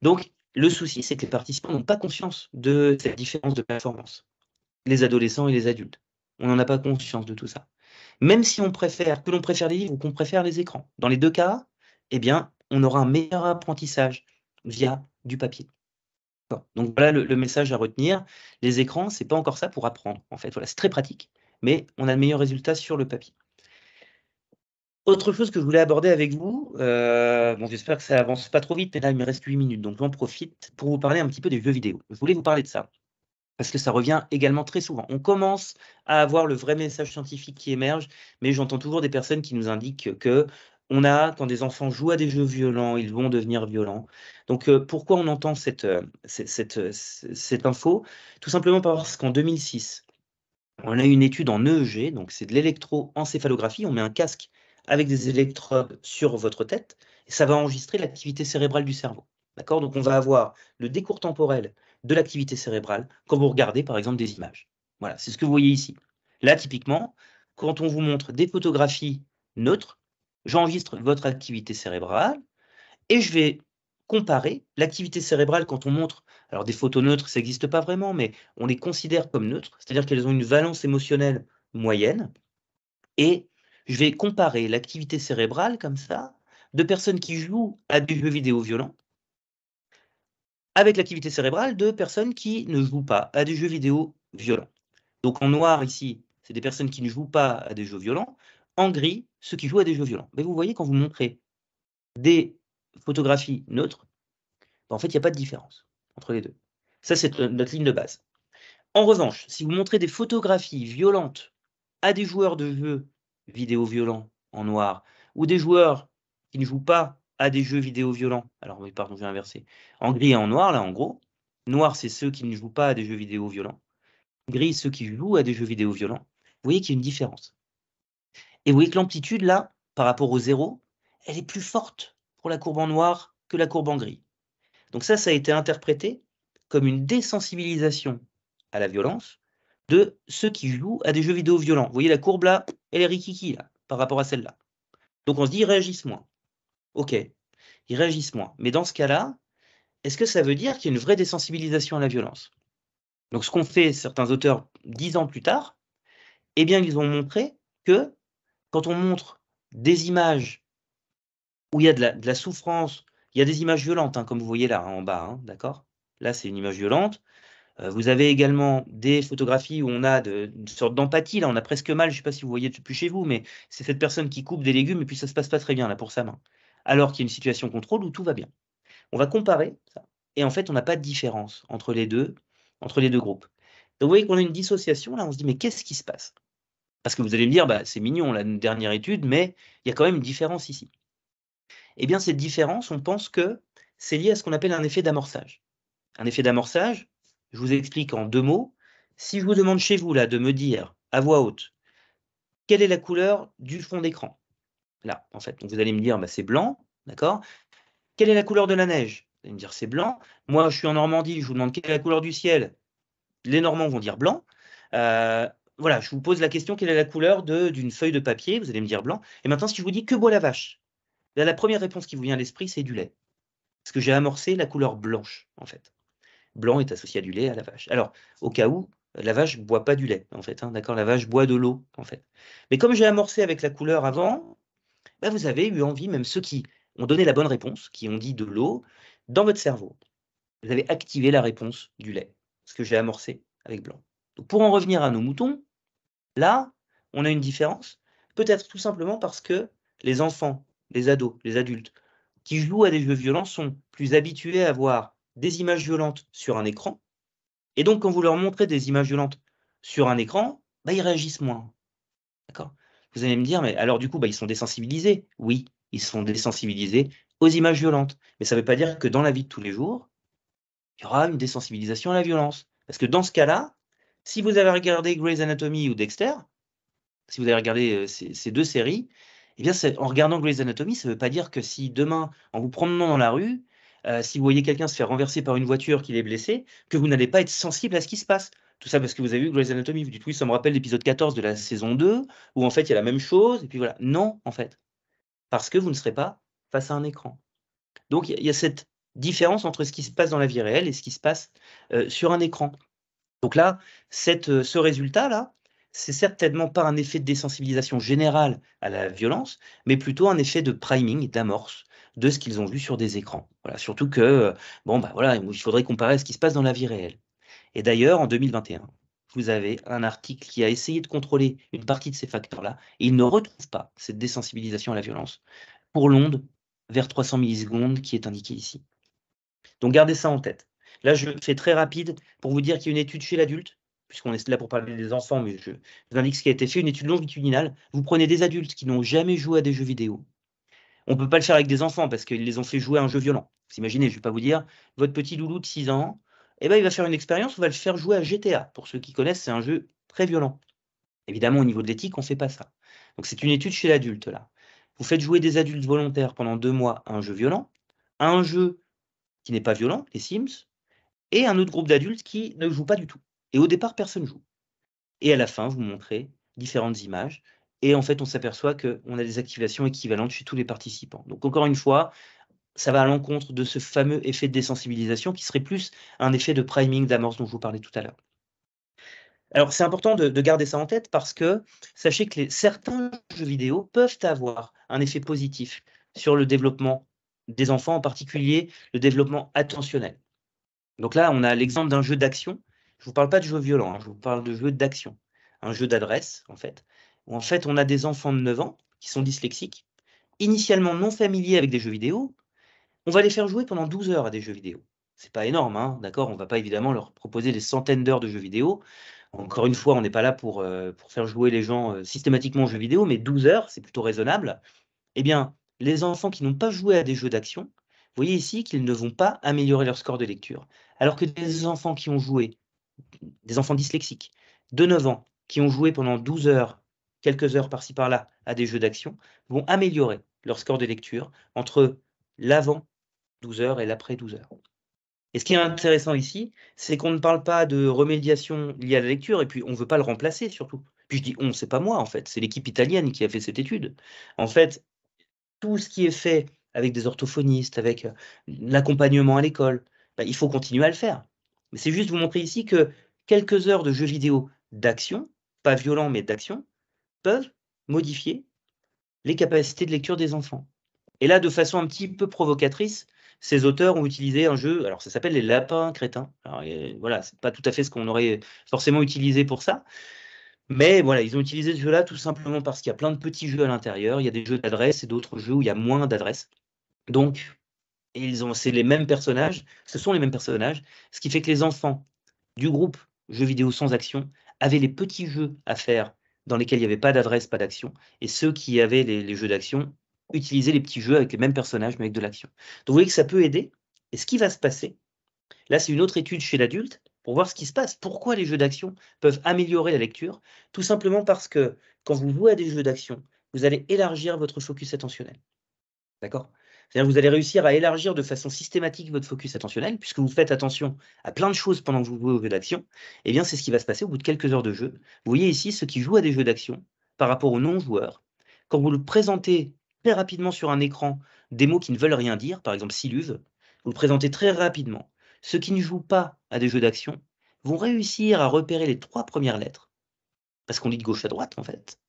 Donc le souci, c'est que les participants n'ont pas conscience de cette différence de performance, les adolescents et les adultes. On n'en a pas conscience de tout ça. Même si on préfère que l'on préfère les livres ou qu'on préfère les écrans. Dans les 2 cas, eh bien, on aura un meilleur apprentissage via du papier. Bon, donc voilà le message à retenir. Les écrans, c'est pas encore ça pour apprendre, en fait. Voilà, c'est très pratique, mais on a de meilleurs résultats sur le papier. Autre chose que je voulais aborder avec vous, bon j'espère que ça avance pas trop vite, mais là il me reste 8 minutes, donc j'en profite pour vous parler un petit peu des jeux vidéo. Je voulais vous parler de ça. Parce que ça revient également très souvent. On commence à avoir le vrai message scientifique qui émerge, mais j'entends toujours des personnes qui nous indiquent quand des enfants jouent à des jeux violents, ils vont devenir violents. Donc, pourquoi on entend cette info? Tout simplement parce qu'en 2006, on a eu une étude en EEG, donc c'est de l'électroencéphalographie. On met un casque avec des électrodes sur votre tête et ça va enregistrer l'activité cérébrale du cerveau. D'accord? Donc on va avoir le décours temporel de l'activité cérébrale quand vous regardez par exemple des images. Voilà, c'est ce que vous voyez ici. Là, typiquement, quand on vous montre des photographies neutres, j'enregistre votre activité cérébrale et je vais comparer l'activité cérébrale quand on montre, alors des photos neutres, ça n'existe pas vraiment, mais on les considère comme neutres, c'est-à-dire qu'elles ont une valence émotionnelle moyenne, et je vais comparer l'activité cérébrale comme ça, de personnes qui jouent à des jeux vidéo violents, avec l'activité cérébrale de personnes qui ne jouent pas à des jeux vidéo violents. Donc en noir ici, c'est des personnes qui ne jouent pas à des jeux violents. En gris, ceux qui jouent à des jeux violents. Mais vous voyez, quand vous montrez des photographies neutres, en fait, il n'y a pas de différence entre les deux. Ça, c'est notre ligne de base. En revanche, si vous montrez des photographies violentes à des joueurs de jeux vidéo violents en noir, ou des joueurs qui ne jouent pas à des jeux vidéo violents, alors oui, pardon, j'ai inversé, en gris et en noir, là, en gros, noir, c'est ceux qui ne jouent pas à des jeux vidéo violents, gris, ceux qui jouent à des jeux vidéo violents, vous voyez qu'il y a une différence. Et vous voyez que l'amplitude, là, par rapport au 0, elle est plus forte pour la courbe en noir que la courbe en gris. Donc ça a été interprété comme une désensibilisation à la violence de ceux qui jouent à des jeux vidéo violents. Vous voyez la courbe là, elle est rikiki là, par rapport à celle-là. Donc on se dit, ils réagissent moins. Ok, ils réagissent moins. Mais dans ce cas-là, est-ce que ça veut dire qu'il y a une vraie désensibilisation à la violence? Donc ce qu'ont fait certains auteurs 10 ans plus tard, eh bien ils ont montré que quand on montre des images où il y a de la souffrance, il y a des images violentes, hein, comme vous voyez là, hein, en bas, hein, d'accord? Là, c'est une image violente. Vous avez également des photographies où on a une sorte d'empathie, là, on a presque mal, je ne sais pas si vous voyez depuis chez vous, mais c'est cette personne qui coupe des légumes et puis ça ne se passe pas très bien là pour sa main. Alors qu'il y a une situation contrôle où tout va bien. On va comparer ça et en fait, on n'a pas de différence entre les 2 groupes. Donc vous voyez qu'on a une dissociation là, on se dit: «Mais qu'est-ce qui se passe?» Parce que vous allez me dire: «Bah, c'est mignon la dernière étude, mais il y a quand même une différence ici». Eh bien, cette différence, on pense que c'est lié à ce qu'on appelle un effet d'amorçage. Un effet d'amorçage, je vous explique en 2 mots. Si je vous demande chez vous là de me dire à voix haute, quelle est la couleur du fond d'écran? Là, en fait, donc vous allez me dire: «Bah, c'est blanc», d'accord? Quelle est la couleur de la neige? Vous allez me dire: «C'est blanc». Moi, je suis en Normandie, je vous demande: «Quelle est la couleur du ciel?» Les Normands vont dire: «Blanc». Voilà, je vous pose la question: «Quelle est la couleur d'une feuille de papier?» Vous allez me dire: «Blanc». Et maintenant, si je vous dis: «Que boit la vache?» Là, la première réponse qui vous vient à l'esprit, c'est du lait. Parce que j'ai amorcé la couleur blanche, en fait. Blanc est associé à du lait, à la vache. Alors, au cas où, la vache ne boit pas du lait, en fait, hein, d'accord? La vache boit de l'eau, en fait. Mais comme j'ai amorcé avec la couleur avant, bah, vous avez eu envie, même ceux qui ont donné la bonne réponse, qui ont dit de l'eau, dans votre cerveau, vous avez activé la réponse du lait, parce que j'ai amorcé avec blanc. Donc pour en revenir à nos moutons, là, on a une différence, peut-être tout simplement parce que les enfants, les ados, les adultes qui jouent à des jeux violents sont plus habitués à voir des images violentes sur un écran. Et donc, quand vous leur montrez des images violentes sur un écran, bah, ils réagissent moins. D'accord? Vous allez me dire: «Mais alors du coup, bah, ils sont désensibilisés». Oui, ils sont désensibilisés aux images violentes. Mais ça ne veut pas dire que dans la vie de tous les jours, il y aura une désensibilisation à la violence. Parce que dans ce cas-là, si vous avez regardé Grey's Anatomy ou Dexter, si vous avez regardé, ces 2 séries, eh bien, c'est en regardant Grey's Anatomy, ça ne veut pas dire que si demain, en vous promenant dans la rue, si vous voyez quelqu'un se faire renverser par une voiture, qu'il est blessé, que vous n'allez pas être sensible à ce qui se passe. Tout ça parce que vous avez vu Grey's Anatomy, vous dites: «Oui, ça me rappelle l'épisode 14 de la saison 2 où en fait, il y a la même chose» et puis voilà. Non, en fait, parce que vous ne serez pas face à un écran. Donc il y a cette différence entre ce qui se passe dans la vie réelle et ce qui se passe, sur un écran. Donc là, ce résultat-là, c'est certainement pas un effet de désensibilisation générale à la violence, mais plutôt un effet de priming, d'amorce de ce qu'ils ont vu sur des écrans. Voilà, surtout que, bon, bah, voilà, il faudrait comparer à ce qui se passe dans la vie réelle. Et d'ailleurs, en 2021, vous avez un article qui a essayé de contrôler une partie de ces facteurs-là et il ne retrouve pas cette désensibilisation à la violence pour l'onde vers 300 millisecondes qui est indiquée ici. Donc gardez ça en tête. Là, je fais très rapide pour vous dire qu'il y a une étude chez l'adulte, puisqu'on est là pour parler des enfants, mais je vous indique ce qui a été fait, une étude longitudinale. Vous prenez des adultes qui n'ont jamais joué à des jeux vidéo. On ne peut pas le faire avec des enfants parce qu'ils les ont fait jouer à un jeu violent. Vous imaginez, je ne vais pas vous dire, votre petit loulou de 6 ans, eh ben, il va faire une expérience, on va le faire jouer à GTA. Pour ceux qui connaissent, c'est un jeu très violent. Évidemment, au niveau de l'éthique, on ne fait pas ça. Donc c'est une étude chez l'adulte, là. Vous faites jouer des adultes volontaires pendant 2 mois à un jeu violent, à un jeu qui n'est pas violent, les Sims, et un autre groupe d'adultes qui ne jouent pas du tout. Et au départ, personne joue. et à la fin, vous montrez différentes images. Et en fait, on s'aperçoit qu'on a des activations équivalentes chez tous les participants. Donc encore une fois, ça va à l'encontre de ce fameux effet de désensibilisation qui serait plus un effet de priming, d'amorce dont je vous parlais tout à l'heure. Alors c'est important de garder ça en tête parce que sachez que certains jeux vidéo peuvent avoir un effet positif sur le développement des enfants, en particulier le développement attentionnel. Donc là, on a l'exemple d'un jeu d'action. Je ne vous parle pas de jeu violent, hein, je vous parle de jeu d'action. Un jeu d'adresse, en fait, où en fait on a des enfants de 9 ans qui sont dyslexiques, initialement non familiers avec des jeux vidéo. On va les faire jouer pendant 12 heures à des jeux vidéo. C'est pas énorme, hein, d'accord? On va pas évidemment leur proposer des centaines d'heures de jeux vidéo. Encore une fois, on n'est pas là pour faire jouer les gens, systématiquement aux jeux vidéo, mais 12 heures, c'est plutôt raisonnable. Eh bien, les enfants qui n'ont pas joué à des jeux d'action, vous voyez ici qu'ils ne vont pas améliorer leur score de lecture. Alors que des enfants qui ont joué, des enfants dyslexiques, de 9 ans, qui ont joué pendant 12 heures, quelques heures par-ci par-là, à des jeux d'action, vont améliorer leur score de lecture entre l'avant 12 heures et l'après 12 heures. Et ce qui est intéressant ici, c'est qu'on ne parle pas de remédiation liée à la lecture, et puis on ne veut pas le remplacer surtout. Puis je dis on, c'est pas moi en fait, c'est l'équipe italienne qui a fait cette étude. En fait, tout ce qui est fait avec des orthophonistes, avec l'accompagnement à l'école, bah, il faut continuer à le faire. Mais c'est juste vous montrer ici que quelques heures de jeux vidéo d'action, pas violents mais d'action, peuvent modifier les capacités de lecture des enfants. Et là, de façon un petit peu provocatrice, ces auteurs ont utilisé un jeu, alors ça s'appelle les lapins crétins. Alors, voilà, c'est pas tout à fait ce qu'on aurait forcément utilisé pour ça, mais voilà, ils ont utilisé ce jeu-là tout simplement parce qu'il y a plein de petits jeux à l'intérieur. Il y a des jeux d'adresse et d'autres jeux où il y a moins d'adresse. Donc, c'est les mêmes personnages, ce sont les mêmes personnages, ce qui fait que les enfants du groupe jeux vidéo sans action avaient les petits jeux à faire dans lesquels il n'y avait pas d'adresse, pas d'action, et ceux qui avaient les jeux d'action utilisaient les petits jeux avec les mêmes personnages mais avec de l'action. Donc vous voyez que ça peut aider. Et ce qui va se passer, là c'est une autre étude chez l'adulte pour voir ce qui se passe. Pourquoi les jeux d'action peuvent améliorer la lecture? Tout simplement parce que quand vous jouez à des jeux d'action, vous allez élargir votre focus attentionnel. D'accord? C'est-à-dire que vous allez réussir à élargir de façon systématique votre focus attentionnel, puisque vous faites attention à plein de choses pendant que vous jouez aux jeux d'action. Eh bien, c'est ce qui va se passer au bout de quelques heures de jeu. Vous voyez ici ceux qui jouent à des jeux d'action par rapport aux non-joueurs. Quand vous le présentez très rapidement sur un écran, des mots qui ne veulent rien dire, par exemple Siluve, vous le présentez très rapidement. Ceux qui ne jouent pas à des jeux d'action vont réussir à repérer les 3 premières lettres, parce qu'on lit de gauche à droite en fait.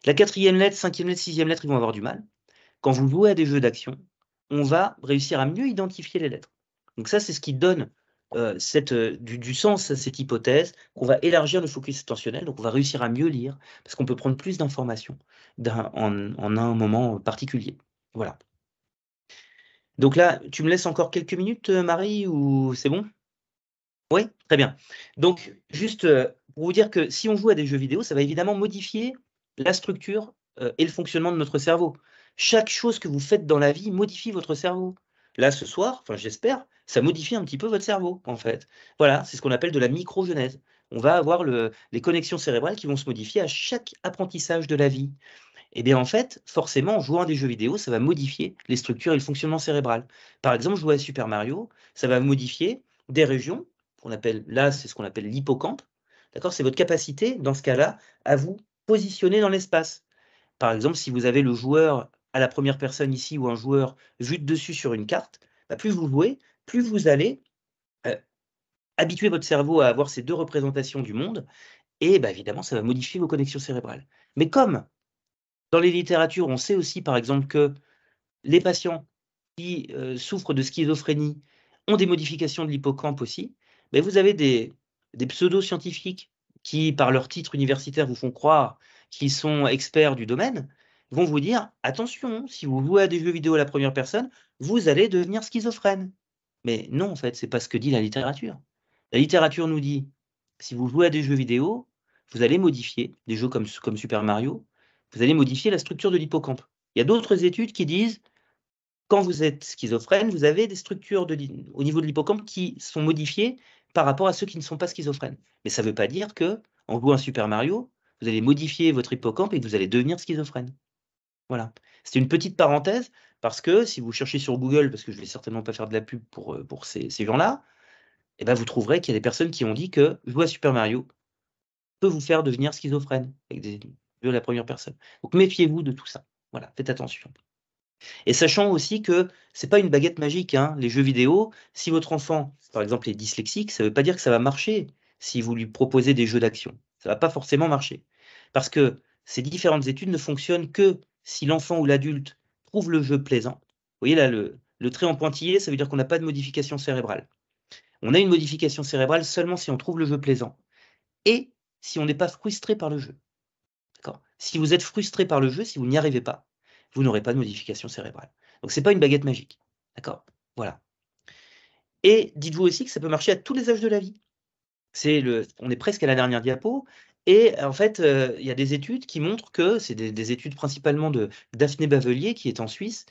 La 4e lettre, 5e lettre, 6e lettre, ils vont avoir du mal. Quand vous jouez à des jeux d'action, on va réussir à mieux identifier les lettres. Donc ça, c'est ce qui donne du sens à cette hypothèse, qu'on va élargir le focus attentionnel, donc on va réussir à mieux lire, parce qu'on peut prendre plus d'informations en un moment particulier. Voilà. Donc là, tu me laisses encore quelques minutes, Marie, ou c'est bon? Oui, très bien. Donc, juste pour vous dire que si on joue à des jeux vidéo, ça va évidemment modifier la structure et le fonctionnement de notre cerveau. Chaque chose que vous faites dans la vie modifie votre cerveau. Là, ce soir, enfin j'espère, ça modifie un petit peu votre cerveau, en fait. Voilà, c'est ce qu'on appelle de la microgenèse. On va avoir les connexions cérébrales qui vont se modifier à chaque apprentissage de la vie. Et bien en fait, forcément, en jouant à des jeux vidéo, ça va modifier les structures et le fonctionnement cérébral. Par exemple, jouer à Super Mario, ça va modifier des régions qu'on appelle, là, c'est ce qu'on appelle l'hippocampe. D'accord? C'est votre capacité, dans ce cas-là, à vous positionner dans l'espace. Par exemple, si vous avez le joueur à la première personne ici ou un joueur vu de dessus sur une carte, bah, plus vous jouez, plus vous allez euh, habituer votre cerveau à avoir ces deux représentations du monde, et bah, évidemment, ça va modifier vos connexions cérébrales. Mais comme dans les littératures, on sait aussi, par exemple, que les patients qui souffrent de schizophrénie ont des modifications de l'hippocampe aussi, mais vous avez des pseudo-scientifiques qui, par leur titre universitaire, vous font croire qu'ils sont experts du domaine, vont vous dire: «Attention, si vous jouez à des jeux vidéo à la première personne, vous allez devenir schizophrène». Mais non, en fait, c'est pas ce que dit la littérature. La littérature nous dit: «Si vous jouez à des jeux vidéo, vous allez modifier» des jeux comme Super Mario, vous allez modifier la structure de l'hippocampe. Il y a d'autres études qui disent quand vous êtes schizophrène, vous avez des structures au niveau de l'hippocampe qui sont modifiées par rapport à ceux qui ne sont pas schizophrènes. Mais ça ne veut pas dire que, en jouant à Super Mario, vous allez modifier votre hippocampe et que vous allez devenir schizophrène. Voilà. C'est une petite parenthèse parce que si vous cherchez sur Google, parce que je ne vais certainement pas faire de la pub pour ces gens-là, eh ben vous trouverez qu'il y a des personnes qui ont dit que jouer à Super Mario peut vous faire devenir schizophrène, avec des de la première personne. Donc méfiez-vous de tout ça. Voilà, faites attention. Et sachant aussi que c'est pas une baguette magique, hein, les jeux vidéo. Si votre enfant, par exemple, est dyslexique, ça ne veut pas dire que ça va marcher si vous lui proposez des jeux d'action. Ça va pas forcément marcher. Parce que ces différentes études ne fonctionnent que si l'enfant ou l'adulte trouve le jeu plaisant. Vous voyez là, le trait en pointillé, ça veut dire qu'on n'a pas de modification cérébrale. On a une modification cérébrale seulement si on trouve le jeu plaisant et si on n'est pas frustré par le jeu. D'accord? Si vous êtes frustré par le jeu, si vous n'y arrivez pas, vous n'aurez pas de modification cérébrale. Donc c'est pas une baguette magique. D'accord? Voilà. Et dites-vous aussi que ça peut marcher à tous les âges de la vie. On est presque à la dernière diapo et en fait, il y a des études qui montrent que c'est des études principalement de Daphné Bavelier qui est en Suisse,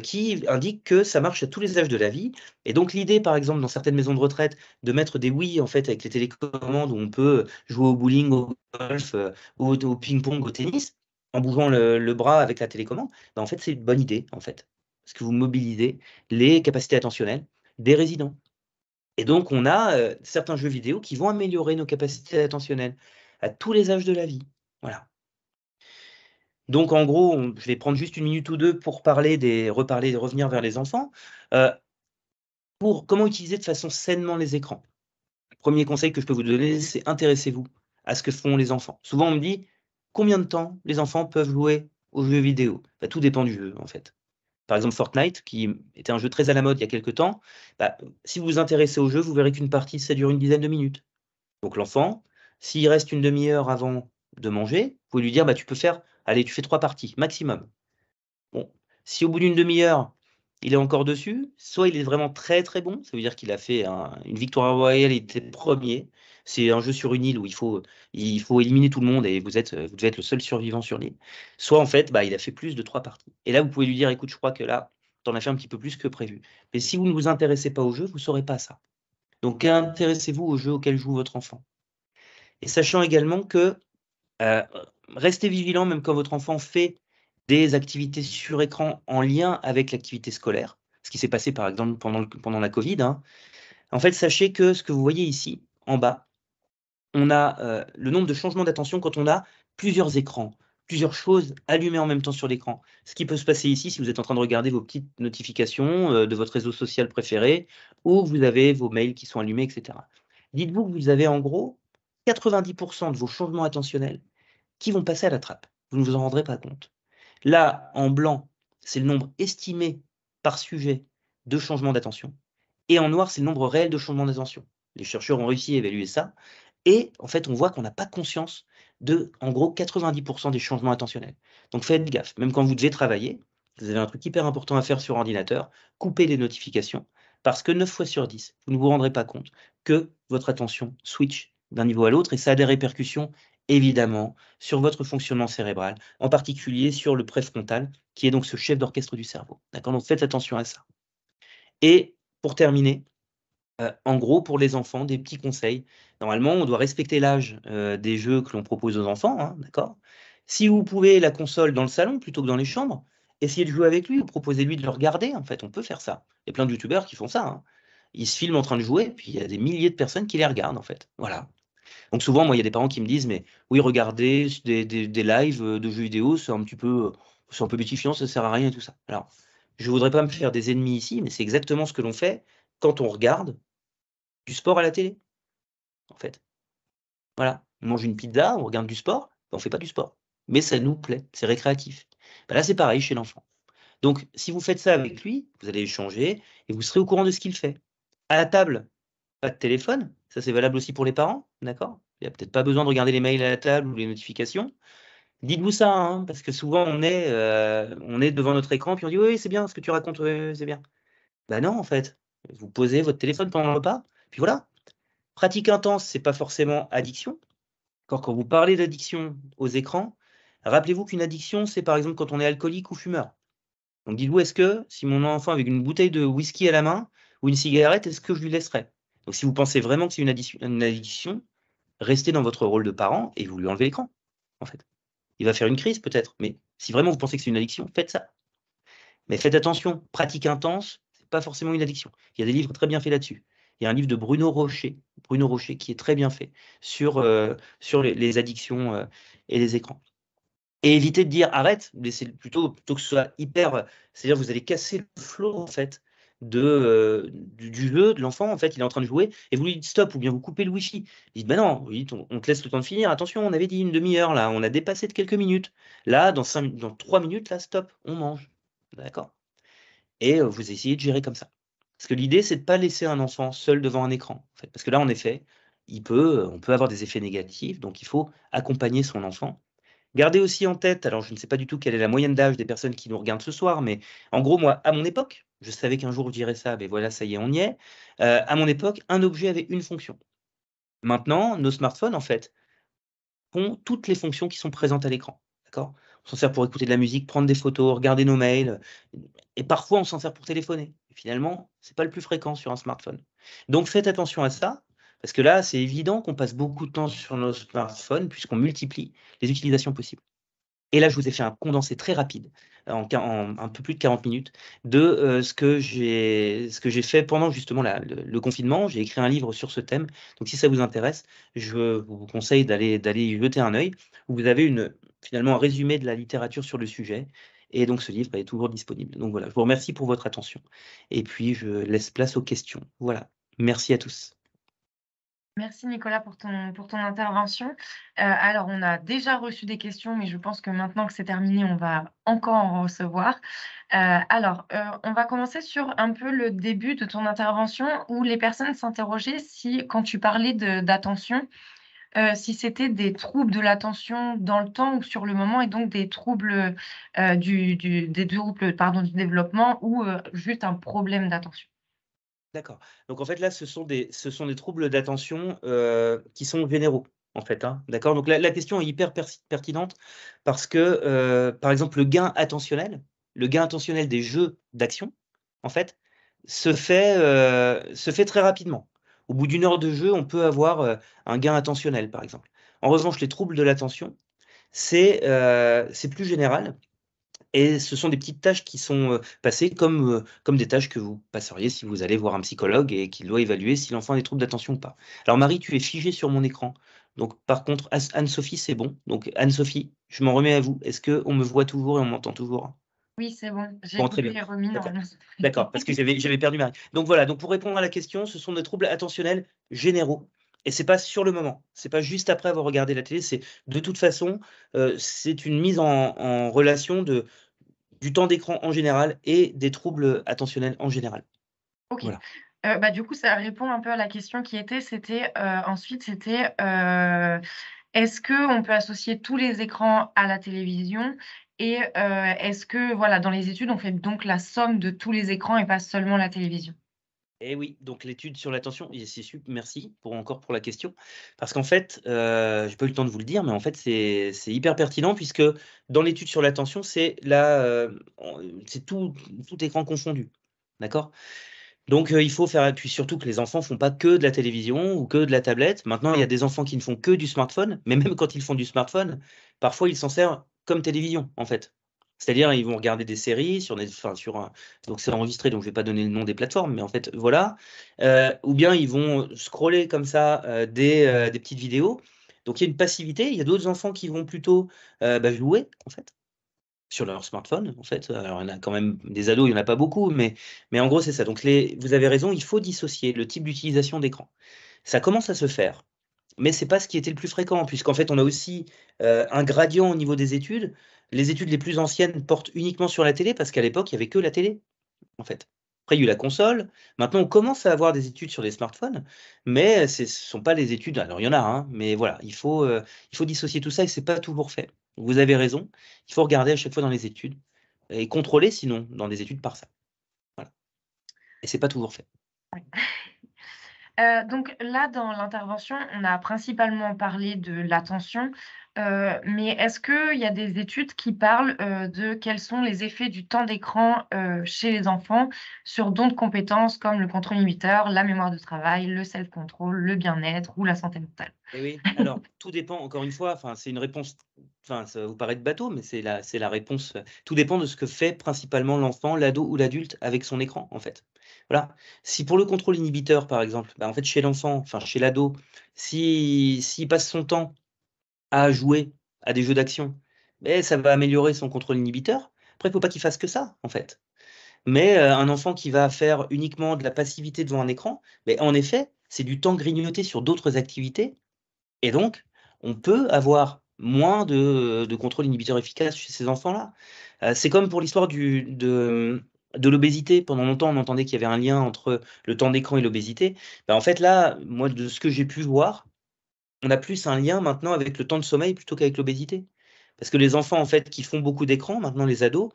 qui indiquent que ça marche à tous les âges de la vie et donc l'idée, par exemple, dans certaines maisons de retraite, de mettre des Wii, en fait, avec les télécommandes où on peut jouer au bowling, au golf, au ping-pong, au tennis, en bougeant le bras avec la télécommande, bah, en fait, c'est une bonne idée, en fait. Parce que vous mobilisez les capacités attentionnelles des résidents. Et donc, on a certains jeux vidéo qui vont améliorer nos capacités attentionnelles à tous les âges de la vie. Voilà. Donc, en gros, je vais prendre juste une minute ou deux pour revenir vers les enfants. Pour comment utiliser de façon sainement les écrans. Le premier conseil que je peux vous donner, c'est intéressez-vous à ce que font les enfants. Souvent, on me dit combien de temps les enfants peuvent jouer aux jeux vidéo. Bah, tout dépend du jeu, en fait. Par exemple, Fortnite, qui était un jeu très à la mode il y a quelques temps, bah, si vous vous intéressez au jeu, vous verrez qu'une partie, ça dure une dizaine de minutes. Donc l'enfant, s'il reste une demi-heure avant de manger, vous pouvez lui dire: «Bah, tu peux faire allez, tu fais 3 parties maximum». Bon, si au bout d'une demi-heure, il est encore dessus, soit il est vraiment très, très bon, ça veut dire qu'il a fait une victoire royale, il était 1er. C'est un jeu sur une île où il faut éliminer tout le monde et vous devez être le seul survivant sur l'île. Soit en fait, bah, il a fait plus de 3 parties. Et là, vous pouvez lui dire: «Écoute, je crois que là, tu en as fait un petit peu plus que prévu». Mais si vous ne vous intéressez pas au jeu, vous ne saurez pas ça. Donc intéressez-vous au jeu auquel joue votre enfant. Et sachant également que, heu, restez vigilant même quand votre enfant fait des activités sur écran en lien avec l'activité scolaire. Ce qui s'est passé par exemple pendant la covid, hein. En fait, sachez que ce que vous voyez ici, en bas, on a, le nombre de changements d'attention quand on a plusieurs écrans, plusieurs choses allumées en même temps sur l'écran. Ce qui peut se passer ici, si vous êtes en train de regarder vos petites notifications, de votre réseau social préféré ou vous avez vos mails qui sont allumés et cetera. Dites-vous que vous avez en gros 90 de vos changements attentionnels qui vont passer à la trappe. Vous ne vous en rendrez pas compte. Là, en blanc, c'est le nombre estimé par sujet de changements d'attention et en noir, c'est le nombre réel de changements d'attention. Les chercheurs ont réussi à évaluer ça et en fait, on voit qu'on n'a pas conscience de, en gros, 90 des changements attentionnels. Donc faites gaffe, même quand vous devez travailler, vous avez un truc hyper important à faire sur ordinateur, coupez les notifications parce que 9 fois sur 10, vous ne vous rendrez pas compte que votre attention switch d'un niveau à l'autre et ça a des répercussions évidemment sur votre fonctionnement cérébral, en particulier sur le préfrontal qui est donc ce chef d'orchestre du cerveau. D'accord? Donc faites attention à ça. Et pour terminer, en gros, pour les enfants, des petits conseils. Normalement, on doit respecter l'âge, des jeux que l'on propose aux enfants, hein, d'accord? Si vous pouvez la console dans le salon plutôt que dans les chambres, essayez de jouer avec lui ou proposez-lui de le regarder, en fait, on peut faire ça. Il y a plein de youtubeurs qui font ça, hein. Ils se filment en train de jouer, puis il y a des milliers de personnes qui les regardent, en fait. Voilà. Donc souvent, moi, il y a des parents qui me disent: «Mais oui, regarder des lives, de jeux vidéo, c'est un peu bétifiant, ça sert à rien et tout ça». Alors, je voudrais pas me faire des ennemis ici, mais c'est exactement ce que l'on fait quand on regarde du sport à la télé, en fait. Voilà. On mange une pizza, on regarde du sport, on fait pas du sport. Mais ça nous plaît, c'est récréatif. Bah, là, c'est pareil chez l'enfant. Donc si vous faites ça avec lui, vous allez échanger et vous serez au courant de ce qu'il fait. À la table, pas de téléphone, ça c'est valable aussi pour les parents, d'accord? Il y a peut-être pas besoin de regarder les mails à la table ou les notifications. Dites-vous ça, hein, parce que souvent on est devant notre écran puis on dit: «Oui, oui, c'est bien ce que tu racontes, oui, oui, c'est bien». Bah non, en fait. Vous posez votre téléphone pendant le repas, puis voilà. Pratique intense, c'est pas forcément addiction. Quand vous parlez d'addiction aux écrans, rappelez-vous qu'une addiction, c'est par exemple quand on est alcoolique ou fumeur. Donc dites-vous: «Est-ce que si mon enfant avec une bouteille de whisky à la main ou une cigarette, est-ce que je lui laisserais?» Donc si vous pensez vraiment que c'est une addiction, restez dans votre rôle de parent et vous lui enlevez l'écran, en fait. Il va faire une crise peut-être, mais si vraiment vous pensez que c'est une addiction, faites ça. Mais faites attention, pratique intense, c'est pas forcément une addiction. Il y a des livres très bien faits là-dessus. Il y a un livre de Bruno Rocher, Bruno Rocher, qui est très bien fait sur les addictions et les écrans. Et éviter de dire arrête, laissez plutôt que ce soit hyper. C'est-à-dire vous allez casser le flow en fait du jeu de l'enfant. En fait, il est en train de jouer et vous lui dites stop ou bien vous coupez le wifi. Vous dites bah non, vous dites, on te laisse le temps de finir. Attention, on avait dit une demi-heure là, on a dépassé de quelques minutes. Là, dans 3 minutes, là, stop, on mange. D'accord? Et vous essayez de gérer comme ça. Parce que l'idée, c'est de pas laisser un enfant seul devant un écran, en fait. Parce que là, en effet, on peut avoir des effets négatifs, donc il faut accompagner son enfant. Gardez aussi en tête, alors je ne sais pas du tout quelle est la moyenne d'âge des personnes qui nous regardent ce soir, mais en gros, moi, à mon époque, je savais qu'un jour je dirais ça, mais voilà, ça y est, on y est. À mon époque, un objet avait une fonction. Maintenant, nos smartphones, en fait, font toutes les fonctions qui sont présentes à l'écran. D'accord? On s'en sert pour écouter de la musique, prendre des photos, regarder nos mails, et parfois on s'en sert pour téléphoner. Et finalement, c'est pas le plus fréquent sur un smartphone. Donc faites attention à ça, parce que là, c'est évident qu'on passe beaucoup de temps sur nos smartphones puisqu'on multiplie les utilisations possibles. Et là, je vous ai fait un condensé très rapide, en un peu plus de 40 minutes, de ce que j'ai fait pendant justement le confinement. J'ai écrit un livre sur ce thème. Donc, si ça vous intéresse, je vous conseille d'aller y jeter un œil. Vous avez finalement un résumé de la littérature sur le sujet. Et donc, ce livre est toujours disponible. Donc voilà, je vous remercie pour votre attention. Et puis, je laisse place aux questions. Voilà. Merci à tous. Merci Nicolas pour ton intervention. Alors, on a déjà reçu des questions, mais je pense que maintenant que c'est terminé, on va encore en recevoir. On va commencer sur un peu le début de ton intervention où les personnes s'interrogeaient si, quand tu parlais d'attention, si c'était des troubles de l'attention dans le temps ou sur le moment et donc des troubles, des troubles, pardon, du développement ou juste un problème d'attention. D'accord. Donc en fait, là, ce sont des troubles d'attention, qui sont généraux, en fait, hein. D'accord? Donc la question est hyper pertinente parce que, par exemple, le gain attentionnel des jeux d'action, en fait, se fait très rapidement. Au bout d'une heure de jeu, on peut avoir, un gain attentionnel, par exemple. En revanche, les troubles de l'attention, c'est plus général et ce sont des petites tâches qui sont, passées comme des tâches que vous passeriez si vous allez voir un psychologue et qu'il doit évaluer si l'enfant a des troubles d'attention ou pas. Alors Marie, tu es figée sur mon écran. Donc par contre, Anne-Sophie, c'est bon. Donc Anne-Sophie, je m'en remets à vous. Est-ce qu'on me voit toujours et on m'entend toujours? Oui, c'est bon, j'ai Bon, très coupé bien. et remis D'accord. normalement. D'accord, parce que j'avais perdu Marie. Donc voilà, donc pour répondre à la question, ce sont des troubles attentionnels généraux et c'est pas sur le moment. C'est pas juste après avoir regardé la télé, c'est de toute façon, c'est une mise en relation du temps d'écran en général et des troubles attentionnels en général. OK. Voilà. Du coup, ça répond un peu à la question qui était, est-ce qu'on peut associer tous les écrans à la télévision? Et est-ce que, voilà, dans les études, on fait donc la somme de tous les écrans et pas seulement la télévision? Et oui, donc l'étude sur l'attention et merci pour la question. Parce qu'en fait, j'ai pas eu le temps de vous le dire, mais en fait, c'est hyper pertinent puisque dans l'étude sur l'attention, c'est tout écran confondu. D'accord? Donc, il faut faire et puis surtout que les enfants font pas que de la télévision ou que de la tablette. Maintenant, il y a des enfants qui ne font que du smartphone, mais même quand ils font du smartphone, parfois ils s'en servent comme télévision, en fait. C'est-à-dire, ils vont regarder des séries sur un donc c'est enregistré, donc je vais pas donner le nom des plateformes, mais en fait, voilà. Ou bien ils vont scroller comme ça, des petites vidéos. Donc il y a une passivité. Il y a d'autres enfants qui vont plutôt, jouer, en fait. Sur leur smartphone, en fait, alors il y en a quand même des ados, il y en a pas beaucoup, mais en gros, c'est ça. Donc vous avez raison, il faut dissocier le type d'utilisation d'écran. Ça commence à se faire, mais c'est pas ce qui était le plus fréquent puisqu'en fait, on a aussi, un gradient au niveau des études. Les études les plus anciennes portent uniquement sur la télé parce qu'à l'époque, il y avait que la télé, en fait. Après, il y a eu la console. Maintenant, on commence à avoir des études sur les smartphones, mais ce sont pas les études alors il y en a, hein, mais voilà, il faut dissocier tout ça et c'est pas toujours fait. Vous avez raison, il faut regarder à chaque fois dans les études et contrôler sinon dans des études par ça. Voilà et c'est pas toujours fait. Donc là, dans l'intervention, on a principalement parlé de l'attention. Mais est-ce qu'il y a des études qui parlent de quels sont les effets du temps d'écran chez les enfants sur d'autres compétences comme le contrôle inhibiteur, la mémoire de travail, le self-control, le bien-être ou la santé mentale? Et oui, alors tout dépend encore une fois, enfin c'est une réponse, enfin ça va vous paraître bateau, mais c'est la réponse, tout dépend de ce que fait principalement l'enfant, l'ado ou l'adulte avec son écran, en fait. Voilà. Si pour le contrôle inhibiteur, par exemple, bah, en fait chez l'enfant, enfin chez l'ado, s'il passe son temps à jouer à des jeux d'action, beh, ça va améliorer son contrôle inhibiteur. Après, il faut pas qu'il fasse que ça, en fait. Mais, un enfant qui va faire uniquement de la passivité devant un écran, beh, en effet, c'est du temps grignoté sur d'autres activités et donc, on peut avoir moins de contrôle inhibiteur efficace chez ces enfants-là. C'est comme pour l'histoire de l'obésité. Pendant longtemps, on entendait qu'il y avait un lien entre le temps d'écran et l'obésité. Bah, en fait, là, moi, de ce que j'ai pu voir, on a plus un lien maintenant avec le temps de sommeil plutôt qu'avec l'obésité. Parce que les enfants, en fait, qui font beaucoup d'écran, maintenant les ados,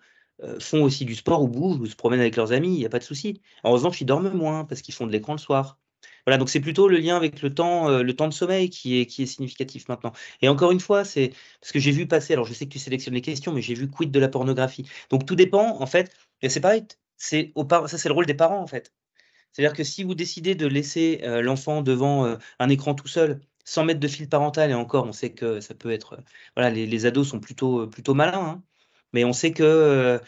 font aussi du sport ou bougent ou se promènent avec leurs amis, il y a pas de souci. En revanche, ils dorment moins parce qu'ils font de l'écran le soir. Voilà, donc c'est plutôt le lien avec le temps de sommeil qui est significatif maintenant. Et encore une fois, c'est parce que j'ai vu passer, alors je sais que tu sélectionnes les questions, mais j'ai vu quid de la pornographie. Donc tout dépend, en fait, et c'est pareil, ça c'est le rôle des parents, en fait. C'est-à-dire que si vous décidez de laisser, l'enfant devant, un écran tout seul, sans mettre de fil parental et encore on sait que ça peut être, voilà, les ados sont plutôt malins, hein. Mais on sait que,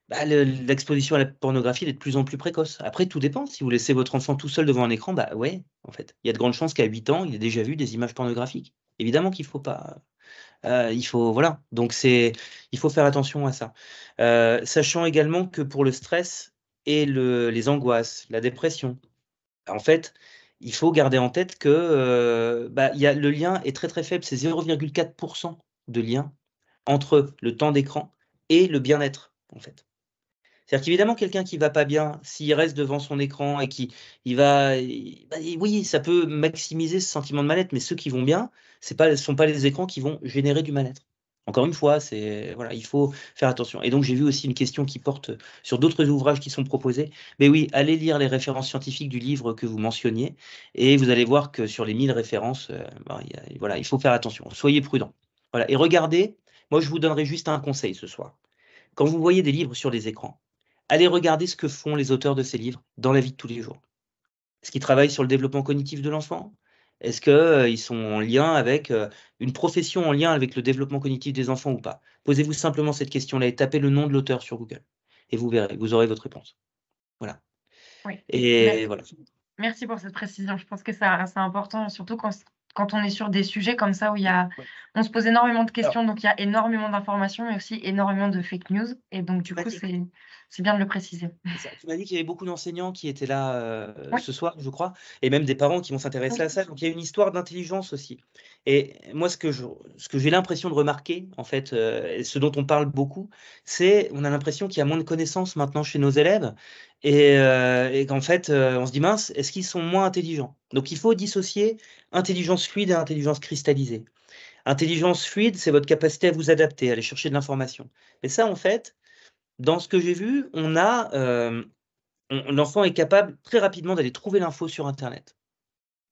bah, l'exposition à la pornographie, elle est de plus en plus précoce. Après tout dépend, si vous laissez votre enfant tout seul devant un écran, bah, ouais, en fait, il y a de grandes chances qu'à 8 ans, il ait déjà vu des images pornographiques. Évidemment qu'il faut pas, il faut voilà, donc il faut faire attention à ça. Sachant également que pour le stress et les angoisses, la dépression, en fait, il faut garder en tête que, bah, il y a le lien est très, très faible, c'est 0,4 de lien entre le temps d'écran et le bien-être, en fait. C'est-à-dire qu'évidemment, quelqu'un qui va pas bien, s'il reste devant son écran et qui oui, ça peut maximiser ce sentiment de mal-être, mais ceux qui vont bien, ce sont pas les écrans qui vont générer du mal-être. Encore une fois, c'est voilà, il faut faire attention et donc j'ai vu aussi une question qui porte sur d'autres ouvrages qui sont proposés. Mais oui, allez lire les références scientifiques du livre que vous mentionniez et vous allez voir que sur les 1000 références, ben, voilà, il faut faire attention. Soyez prudents. Voilà et regardez, moi je vous donnerai juste un conseil ce soir. Quand vous voyez des livres sur les écrans, allez regarder ce que font les auteurs de ces livres dans la vie de tous les jours. Est-ce qu'ils travaillent sur le développement cognitif de l'enfant? Est-ce que, ils sont en lien avec, une profession en lien avec le développement cognitif des enfants ou pas? Posez-vous simplement cette question-là et tapez le nom de l'auteur sur Google et vous verrez, vous aurez votre réponse. Voilà Oui. et voilà. Merci pour cette précision. Je pense que c'est important, surtout quand on est sur des sujets comme ça où Ouais. on se pose énormément de Alors, questions, donc il y a énormément d'informations, mais aussi énormément de fake news. Et donc, tu du m'as coup, dit c'est bien de le préciser. C'est ça. Tu m'as dit qu'il y avait beaucoup d'enseignants qui étaient là, Oui, ce soir, je crois et même des parents qui vont s'intéresser oui, à ça. Donc il y a une histoire d'intelligence aussi et moi ce que j'ai l'impression de remarquer en fait, et ce dont on parle beaucoup, c'est on a l'impression qu'il y a moins de connaissances maintenant chez nos élèves et qu'en fait, on se dit: «Mince, est-ce qu'ils sont moins intelligents?» Donc il faut dissocier intelligence fluide et intelligence cristallisée. Intelligence fluide, c'est votre capacité à vous adapter, à aller chercher de l'information. Mais ça en fait, dans ce que j'ai vu, on a, l'enfant est capable très rapidement d'aller trouver l'info sur internet.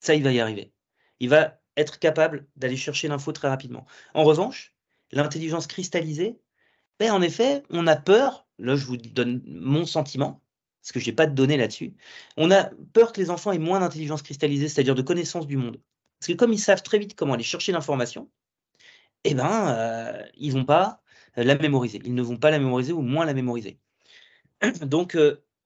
Ça, il va y arriver. Il va être capable d'aller chercher l'info très rapidement. En revanche, l'intelligence cristallisée, beh, en effet, on a peur, là je vous donne mon sentiment, parce que j'ai pas de données là-dessus. On a peur que les enfants aient moins d'intelligence cristallisée, c'est-à-dire de connaissance du monde. Parce que comme ils savent très vite comment aller chercher l'information, eh ben, ils vont pas, la mémoriser. Ils ne vont pas la mémoriser ou moins la mémoriser. Donc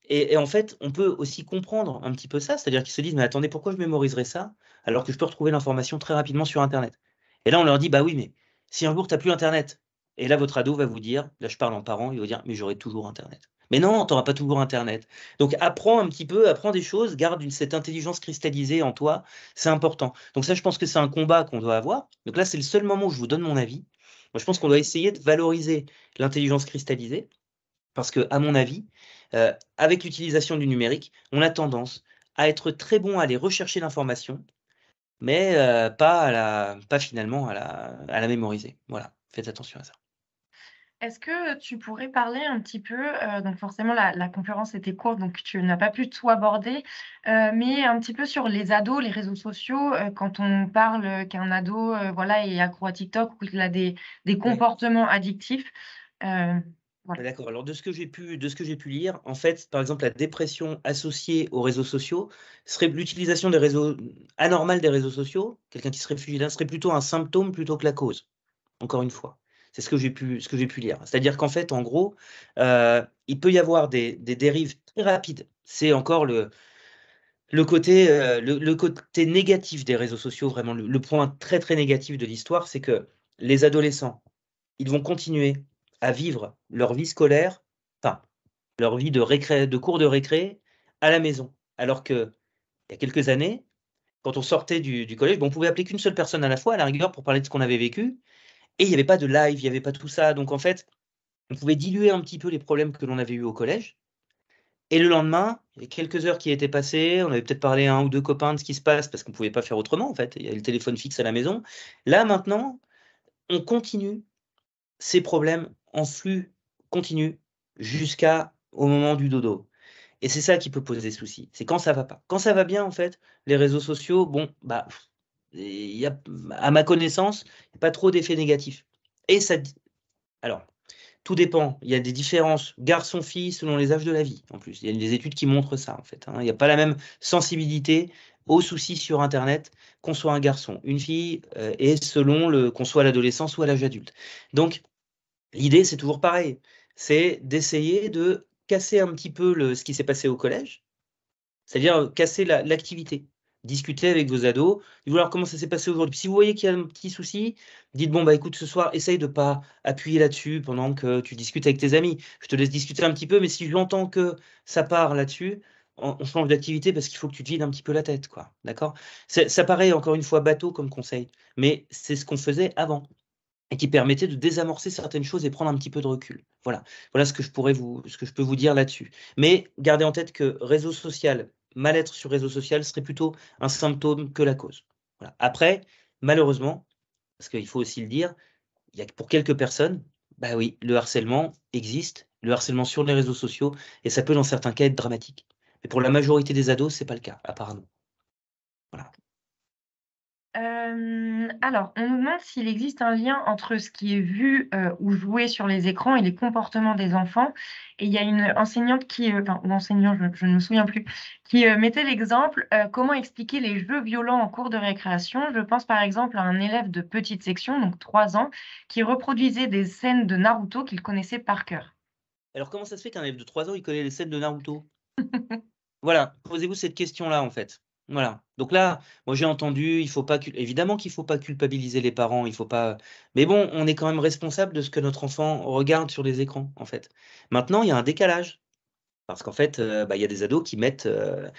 et en fait, on peut aussi comprendre un petit peu ça, c'est-à-dire qu'ils se disent: «Mais attendez, pourquoi je mémoriserais ça, alors que je peux retrouver l'information très rapidement sur internet?» Et là, on leur dit: «Bah oui, mais si un jour tu as plus internet» et là, votre ado va vous dire, là je parle en parent, il va dire: «Mais j'aurai toujours internet». Mais non, tu auras pas toujours internet. Donc apprends un petit peu, apprends des choses, garde cette intelligence cristallisée en toi, c'est important. Donc ça, je pense que c'est un combat qu'on doit avoir. Donc là, c'est le seul moment où je vous donne mon avis. Moi, je pense qu'on doit essayer de valoriser l'intelligence cristallisée parce que, à mon avis, avec l'utilisation du numérique, on a tendance à être très bon à aller rechercher l'information, mais pas finalement à la mémoriser. Voilà, faites attention à ça. Est-ce que tu pourrais parler un petit peu, donc forcément la conférence était courte, donc tu n'as pas pu tout aborder, mais un petit peu sur les ados, les réseaux sociaux, quand on parle, qu'un ado, voilà, est accro à TikTok ou qu'il a des Oui. comportements addictifs, voilà. D'accord. Alors de ce que j'ai pu lire, en fait, par exemple, la dépression associée aux réseaux sociaux serait l'utilisation des réseaux anormale des réseaux sociaux, quelqu'un qui se réfugie là, serait plutôt un symptôme plutôt que la cause, encore une fois. C'est ce que j'ai pu lire. C'est-à-dire qu'en fait, en gros, il peut y avoir des dérives très rapides. C'est encore le côté négatif des réseaux sociaux, vraiment le point très, très négatif de l'histoire, c'est que les adolescents, ils vont continuer à vivre leur vie scolaire, enfin, leur vie de cours de récré à la maison. Alors qu'il y a quelques années, quand on sortait du collège, bon, on pouvait appeler qu'une seule personne à la fois, à la rigueur, pour parler de ce qu'on avait vécu et il y avait pas de live, il y avait pas tout ça. Donc en fait, on pouvait diluer un petit peu les problèmes que l'on avait eus au collège et le lendemain, il y avait quelques heures qui étaient passées, on avait peut-être parlé à 1 ou 2 copains de ce qui se passe parce qu'on pouvait pas faire autrement, en fait. Il y avait le téléphone fixe à la maison. Là, maintenant, on continue ces problèmes en flux continu jusqu'au moment du dodo et c'est ça qui peut poser souci, c'est quand ça va pas. Quand ça va bien, en fait, les réseaux sociaux, bon, bah, il y a à ma connaissance, il y a pas trop d'effets négatifs et ça d alors, tout dépend, il y a des différences garçons-filles selon les âges de la vie, en plus. Il y a des études qui montrent ça, en fait, hein. Il y a pas la même sensibilité aux soucis sur internet qu'on soit un garçon, une fille, et selon qu'on soit à l'adolescence ou à l'âge adulte. Donc l'idée, c'est toujours pareil, c'est d'essayer de casser un petit peu ce qui s'est passé au collège, c'est-à-dire, casser l'activité. Discuter avec vos ados, dites: «Alors comment ça s'est passé aujourd'hui?» Si vous voyez qu'il y a un petit souci, dites: «Bon, bah, écoute, ce soir, essaye de pas appuyer là-dessus pendant que tu discutes avec tes amis. Je te laisse discuter un petit peu, mais si j'entends que ça part là-dessus, on change d'activité parce qu'il faut que tu te vides un petit peu la tête, quoi». D'accord? Ça paraît encore une fois bateau comme conseil, mais c'est ce qu'on faisait avant et qui permettait de désamorcer certaines choses et prendre un petit peu de recul. Voilà. Voilà ce que je peux vous dire là-dessus. Mais gardez en tête que réseau social, mal-être sur réseau social serait plutôt un symptôme que la cause. Voilà. Après, malheureusement, parce qu'il faut aussi le dire, il y a que pour quelques personnes, bah oui, le harcèlement existe, le harcèlement sur les réseaux sociaux et ça peut dans certains cas être dramatique. Mais pour la majorité des ados, c'est pas le cas, apparemment. Voilà. Alors, on nous demande s'il existe un lien entre ce qui est vu, ou joué sur les écrans et les comportements des enfants et il y a une enseignante qui, enfin ou enseignant, je ne me souviens plus, qui, mettait l'exemple, comment expliquer les jeux violents en cours de récréation. Je pense par exemple à un élève de petite section, donc 3 ans, qui reproduisait des scènes de Naruto qu'il connaissait par cœur. Alors comment ça se fait qu'un élève de 3 ans, il connaît les scènes de Naruto? Voilà, posez-vous cette question-là, en fait. Voilà. Donc là, moi j'ai entendu, il faut pas évidemment qu'il faut pas culpabiliser les parents, il faut pas mais bon, on est quand même responsable de ce que notre enfant regarde sur les écrans, en fait. Maintenant, il y a un décalage parce qu'en fait, bah, il y a des ados qui mettent un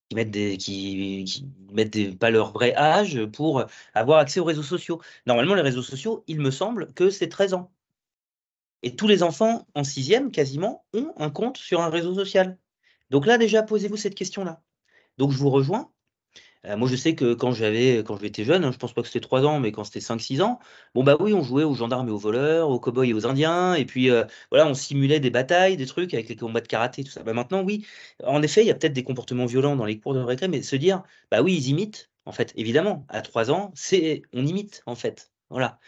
qui mettent des pas leur vrai âge, pour avoir accès aux réseaux sociaux. Normalement, les réseaux sociaux, il me semble que c'est 13 ans et tous les enfants en 6e quasiment ont un compte sur un réseau social. Donc là, déjà, posez-vous cette question-là. Donc je vous rejoins. Moi, je sais que quand j'étais jeune, hein, je pense pas que c'était 3 ans, mais quand c'était 5, 6 ans, bon, bah, oui, on jouait aux gendarmes et aux voleurs, aux cow-boys et aux indiens et puis, voilà, on simulait des batailles, des trucs avec les combats de karaté, tout ça. Bah, maintenant, oui, en effet, il y a peut-être des comportements violents dans les cours de récré, mais se dire: «Bah, oui, ils imitent», en fait, évidemment, à 3 ans, on imite, en fait, voilà.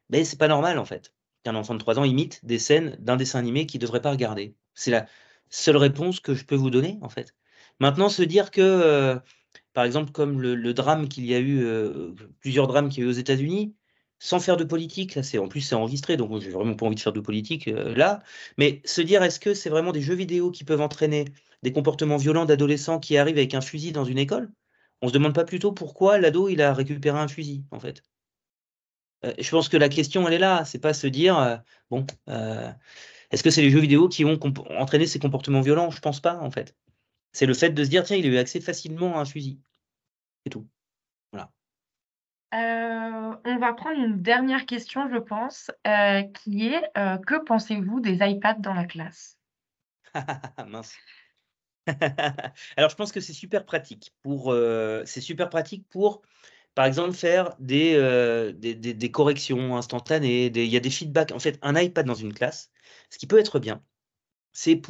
Mais c'est pas normal, en fait, qu'un enfant de 3 ans imite des scènes d'un dessin animé qu'il devrait pas regarder. C'est la seule réponse que je peux vous donner, en fait. Maintenant se dire que, par exemple, comme le drame qu'il y a eu, plusieurs drames qu'il y a eu aux États-Unis, sans faire de politique, là, c'est en plus c'est enregistré, donc moi j'ai vraiment pas envie de faire de politique, là. Mais se dire: «Est-ce que c'est vraiment des jeux vidéo qui peuvent entraîner des comportements violents d'adolescents qui arrivent avec un fusil dans une école?» On se demande pas plutôt pourquoi l'ado, il a récupéré un fusil, en fait? Je pense que la question, elle est là, c'est pas se dire, bon, est-ce que c'est les jeux vidéo qui ont entraîné ces comportements violents? Je pense pas, en fait. C'est le fait de se dire: «Tiens, il a eu accès facilement à un fusil», c'est tout. Voilà. On va prendre une dernière question, je pense, qui est, que pensez-vous des iPads dans la classe? Mince. Alors je pense que c'est super pratique pour par exemple, faire des corrections instantanées, il y a des feedbacks. En fait, un iPad dans une classe, ce qui peut être bien, c'est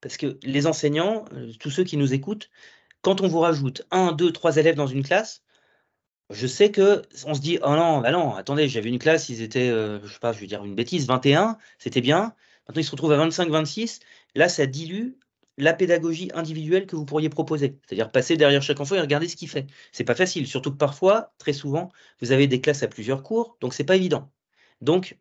parce que les enseignants, tous ceux qui nous écoutent, quand on vous rajoute 1, 2, 3 élèves dans une classe, je sais que on se dit: «Oh non, bah non, attendez, j'avais une classe, ils étaient, je sais pas, je vais dire une bêtise, 21, c'était bien. Maintenant, ils se retrouvent à 25-26». Là, ça dilue la pédagogie individuelle que vous pourriez proposer. C'est-à-dire passer derrière chaque enfant et regarder ce qu'il fait. C'est pas facile, surtout que parfois, très souvent, vous avez des classes à plusieurs cours, donc c'est pas évident. Donc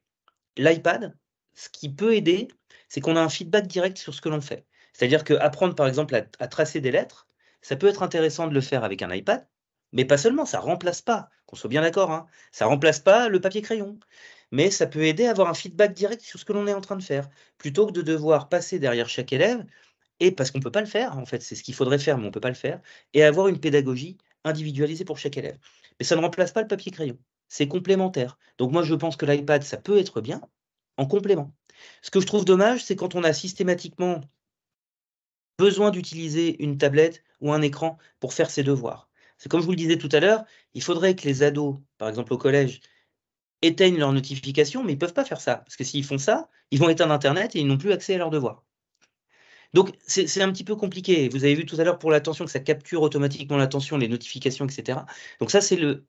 l'iPad, ce qui peut aider, c'est qu'on a un feedback direct sur ce que l'on fait. C'est-à-dire qu'apprendre, par exemple, à tracer des lettres, ça peut être intéressant de le faire avec un iPad, mais pas seulement, ça remplace pas, qu'on soit bien d'accord, hein, ça remplace pas le papier-crayon. Mais ça peut aider à avoir un feedback direct sur ce que l'on est en train de faire, plutôt que de devoir passer derrière chaque élève, et parce qu'on peut pas le faire, en fait, c'est ce qu'il faudrait faire, mais on peut pas le faire, et avoir une pédagogie individualisée pour chaque élève. Mais ça ne remplace pas le papier-crayon, c'est complémentaire. Donc moi, je pense que l'iPad, ça peut être bien, en complément. Ce que je trouve dommage, c'est quand on a systématiquement besoin d'utiliser une tablette ou un écran pour faire ses devoirs. C'est comme je vous le disais tout à l'heure, il faudrait que les ados, par exemple au collège, éteignent leurs notifications, mais ils ne peuvent pas faire ça. Parce que s'ils font ça, ils vont éteindre internet et ils n'ont plus accès à leurs devoirs. Donc c'est un petit peu compliqué. Vous avez vu tout à l'heure pour l'attention que ça capture automatiquement l'attention, les notifications, et cetera. Donc ça,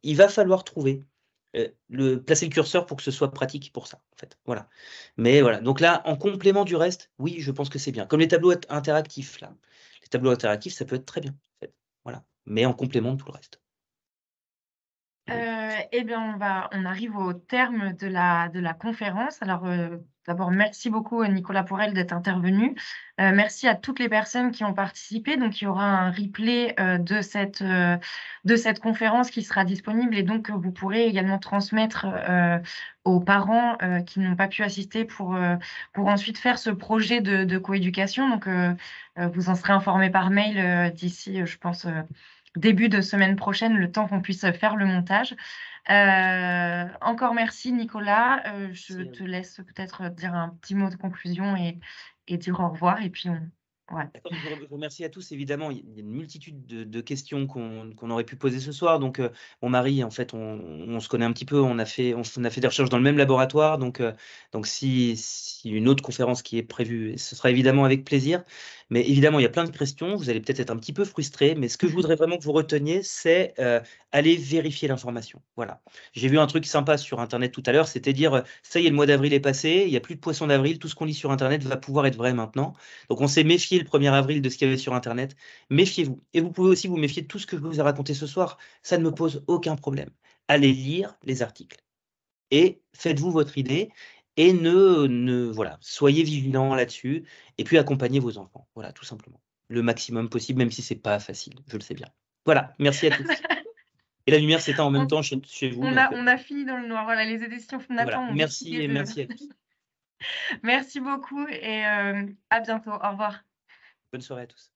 il va falloir trouver, placer le curseur pour que ce soit pratique pour ça, en fait. Voilà. Mais voilà, donc là, en complément du reste, oui, je pense que c'est bien. Comme les tableaux interactifs, là. Les tableaux interactifs, ça peut être très bien, en fait. Voilà. Mais en complément de tout le reste. Eh bien, on arrive au terme de la conférence. Alors, d'abord, merci beaucoup, Nicolas Pourel, d'être intervenu. Merci à toutes les personnes qui ont participé. Donc, il y aura un replay de cette conférence qui sera disponible et donc vous pourrez également transmettre aux parents qui n'ont pas pu assister pour ensuite faire ce projet de coéducation. Donc, vous en serez informés par mail d'ici, je pense, début de semaine prochaine, le temps qu'on puisse faire le montage. Encore merci Nicolas. Je Merci à te vous. laisse peut-être dire un petit mot de conclusion et dire au revoir. Et puis ouais. D'accord, je vous remercie à tous. Évidemment, il y a une multitude de questions qu'on aurait pu poser ce soir. Donc, mon mari, en fait, on se connaît un petit peu. On a fait des recherches dans le même laboratoire. Donc si une autre conférence qui est prévue, ce sera évidemment avec plaisir. Mais évidemment, il y a plein de questions. Vous allez peut-être être un petit peu frustrés. Mais ce que je voudrais vraiment que vous reteniez, c'est aller vérifier l'information. Voilà. J'ai vu un truc sympa sur Internet tout à l'heure. C'était dire, ça y est, le mois d'avril est passé. Il n'y a plus de poisson d'avril. Tout ce qu'on lit sur Internet va pouvoir être vrai maintenant. Donc on s'est méfié le 1er avril de ce qu'il y avait sur internet. Méfiez-vous et vous pouvez aussi vous méfier de tout ce que je vous ai raconté ce soir, ça ne me pose aucun problème. Allez lire les articles et faites-vous votre idée et voilà, soyez vigilants là-dessus et puis accompagnez vos enfants. Voilà, tout simplement. Le maximum possible, même si c'est pas facile, je le sais bien. Voilà, merci à tous. Et la lumière s'éteint en même On, temps chez vous, donc on a fini dans le noir. Voilà, les éditions voilà. Fnac ont Merci décidé et de. merci à tous. Merci beaucoup et à bientôt. Au revoir. Bonne soirée à tous.